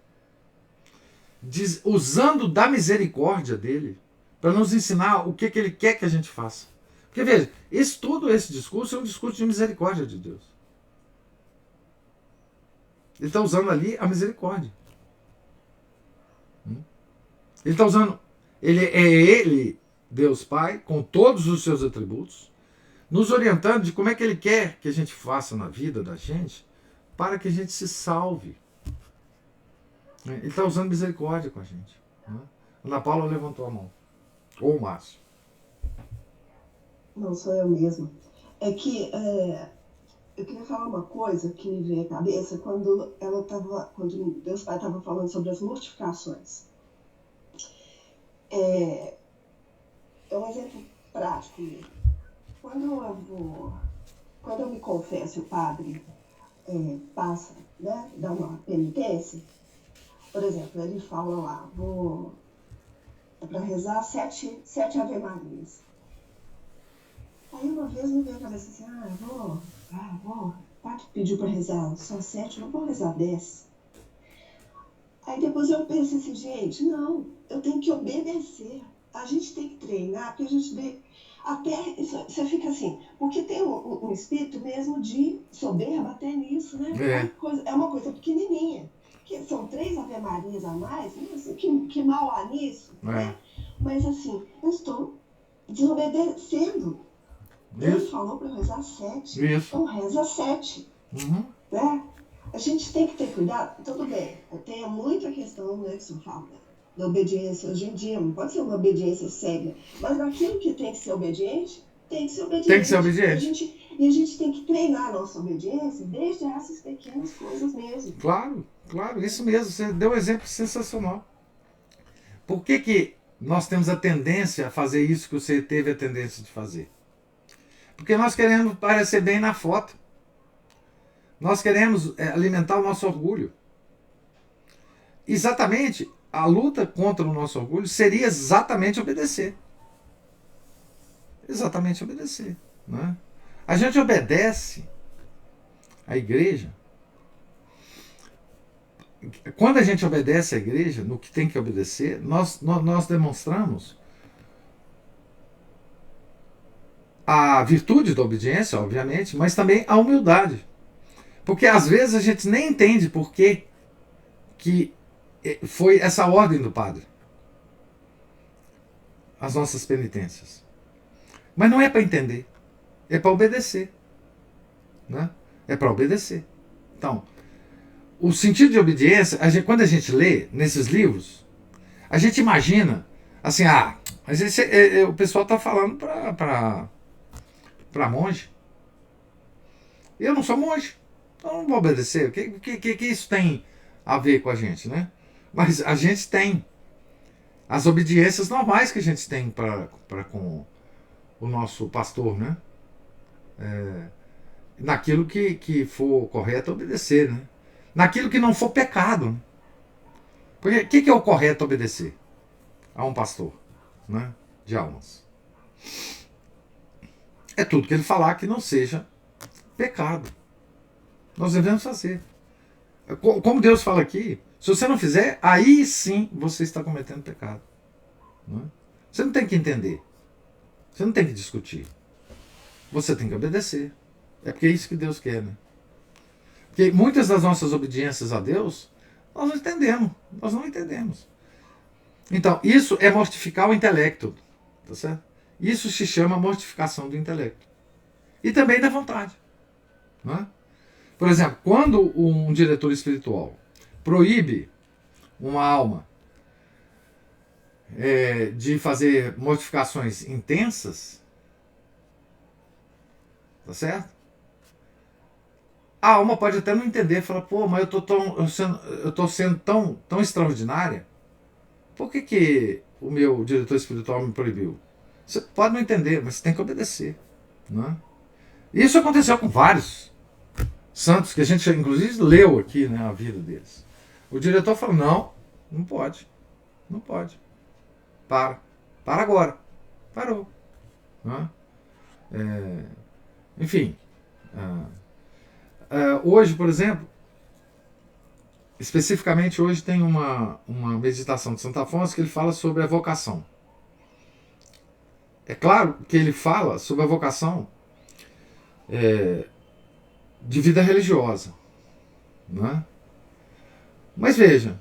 usando da misericórdia dele para nos ensinar o que ele quer que a gente faça. Porque veja, todo esse discurso é um discurso de misericórdia de Deus. Ele está usando ali a misericórdia. Ele está usando. Ele, Deus Pai, com todos os seus atributos, nos orientando de como é que ele quer que a gente faça na vida da gente para que a gente se salve. Ele está usando misericórdia com a gente. Ana Paula levantou a mão. Ou o Márcio. Não, sou eu mesma. É que eu queria falar uma coisa que me veio à cabeça quando Deus Pai estava falando sobre as mortificações. É um exemplo prático mesmo. Quando eu me confesso, o padre passa, né, dá uma penitência, por exemplo, ele fala lá, é para rezar 7 Ave Marias. Aí uma vez me veio a cabeça assim, o padre pediu para rezar só 7, não vou rezar 10. Aí depois eu pensei assim, gente, não, eu tenho que obedecer. A gente tem que treinar, porque a gente até você fica assim, porque tem um espírito mesmo de soberba até nisso, né? É uma coisa pequenininha, que são 3 Ave Marias a mais, né? Assim, que mal há nisso, né? Mas assim, eu estou desobedecendo. Ele falou para rezar 7, então reza 7, né? A gente tem que ter cuidado, tudo bem, tem muita questão, né, que você fala, da obediência hoje em dia, não pode ser uma obediência cega, mas naquilo que tem que ser obediente, tem que ser obediente. Tem que ser obediente. E a gente tem que treinar a nossa obediência desde essas pequenas coisas mesmo. Claro, isso mesmo, você deu um exemplo sensacional. Por que nós temos a tendência a fazer isso que você teve a tendência de fazer? Porque nós queremos parecer bem na foto. Nós queremos alimentar o nosso orgulho. Exatamente, a luta contra o nosso orgulho seria exatamente obedecer. Exatamente obedecer. Né? A gente obedece à igreja. Quando a gente obedece à igreja, no que tem que obedecer, nós demonstramos a virtude da obediência, obviamente, mas também a humildade. Porque às vezes a gente nem entende por que foi essa ordem do padre. As nossas penitências. Mas não é para entender. É para obedecer. Né? É para obedecer. Então, o sentido de obediência, quando a gente lê nesses livros, a gente imagina assim, mas o pessoal está falando para monge. Eu não sou monge. Então não vou obedecer. O que isso tem a ver com a gente, né? Mas a gente tem as obediências normais que a gente tem para com o nosso pastor, né? Naquilo que for correto obedecer, né? Naquilo que não for pecado. Né? Porque o que é o correto obedecer a um pastor, né? De almas? É tudo que ele falar que não seja pecado. Nós devemos fazer. Como Deus fala aqui, Se você não fizer, aí sim você está cometendo pecado. Não é? Você não tem que entender. Você não tem que discutir. Você tem que obedecer. É porque é isso que Deus quer, né? Porque muitas das nossas obediências a Deus, nós não entendemos. Nós não entendemos. Então, isso é mortificar o intelecto. Tá certo? Isso se chama mortificação do intelecto. E também da vontade. Não é? Por exemplo, quando um diretor espiritual proíbe uma alma de fazer mortificações intensas, tá certo? A alma pode até não entender, falar, pô, mas eu tô sendo tão extraordinária, por que o meu diretor espiritual me proibiu? Você pode não entender, mas você tem que obedecer. Não é? Isso aconteceu com vários santos, que a gente inclusive leu aqui, né, a vida deles. O diretor falou, não pode. Não pode. Para agora. Parou. Não é? Enfim, hoje, por exemplo, especificamente hoje tem uma meditação de Santo Afonso que ele fala sobre a vocação. É claro que ele fala sobre a vocação de vida religiosa. Não é? Mas veja,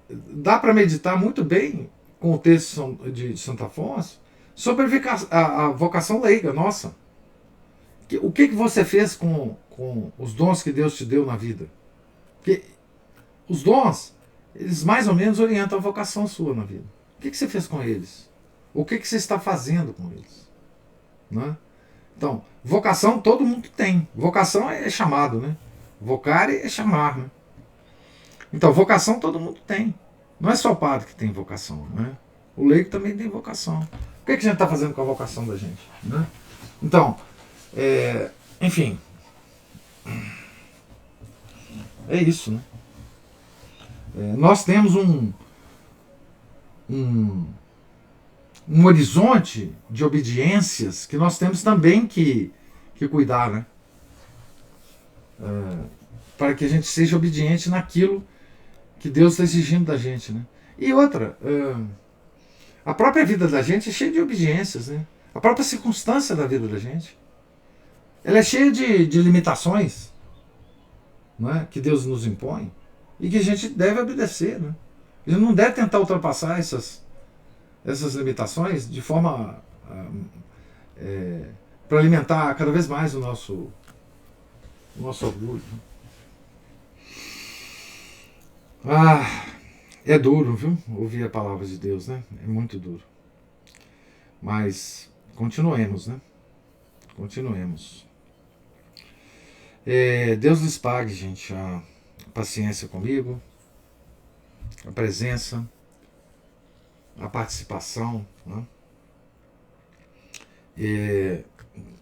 dá para meditar muito bem com o texto de Santo Afonso sobre a vocação leiga nossa. O que você fez com os dons que Deus te deu na vida? Porque os dons, eles mais ou menos orientam a vocação sua na vida. O que você fez com eles? O que você está fazendo com eles? Não é? Então, vocação todo mundo tem. Vocação é chamado, né? Vocare é chamar, né? Então, vocação todo mundo tem. Não é só o padre que tem vocação, né? O leigo também tem vocação. O que a gente está fazendo com a vocação da gente? Né? Então, enfim, é isso, né? Nós temos um horizonte de obediências que nós temos também que cuidar, né? Para que a gente seja obediente naquilo que Deus está exigindo da gente, né? E outra, a própria vida da gente é cheia de obediências, né? A própria circunstância da vida da gente, ela é cheia de limitações, não é? Que Deus nos impõe e que a gente deve obedecer, né? A gente não deve tentar ultrapassar essas limitações de forma para alimentar cada vez mais o nosso orgulho. É duro, viu? Ouvir a palavra de Deus, né? É muito duro. Mas continuemos, né? Continuemos. Deus lhes pague, gente, a paciência comigo, a presença, a participação, né?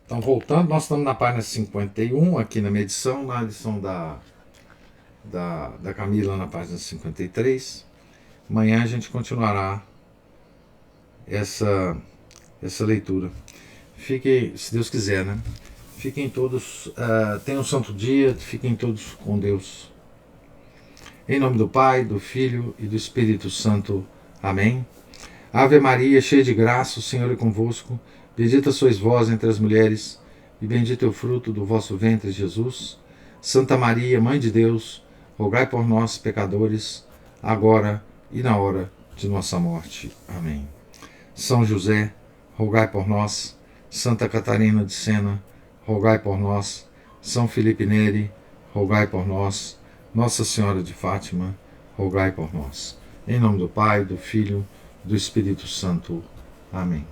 Então, voltando, nós estamos na página 51, aqui na medição, na lição da Camila, na página 53. Amanhã a gente continuará essa leitura. Fiquem, se Deus quiser, né? Fiquem todos, tenham um santo dia, fiquem todos com Deus. Em nome do Pai, do Filho e do Espírito Santo. Amém. Ave Maria, cheia de graça, o Senhor é convosco. Bendita sois vós entre as mulheres, e bendito é o fruto do vosso ventre, Jesus. Santa Maria, Mãe de Deus, rogai por nós, pecadores, agora e na hora de nossa morte. Amém. São José, rogai por nós. Santa Catarina de Sena, rogai por nós. São Felipe Neri, rogai por nós. Nossa Senhora de Fátima, rogai por nós. Em nome do Pai, do Filho e do Espírito Santo. Amém.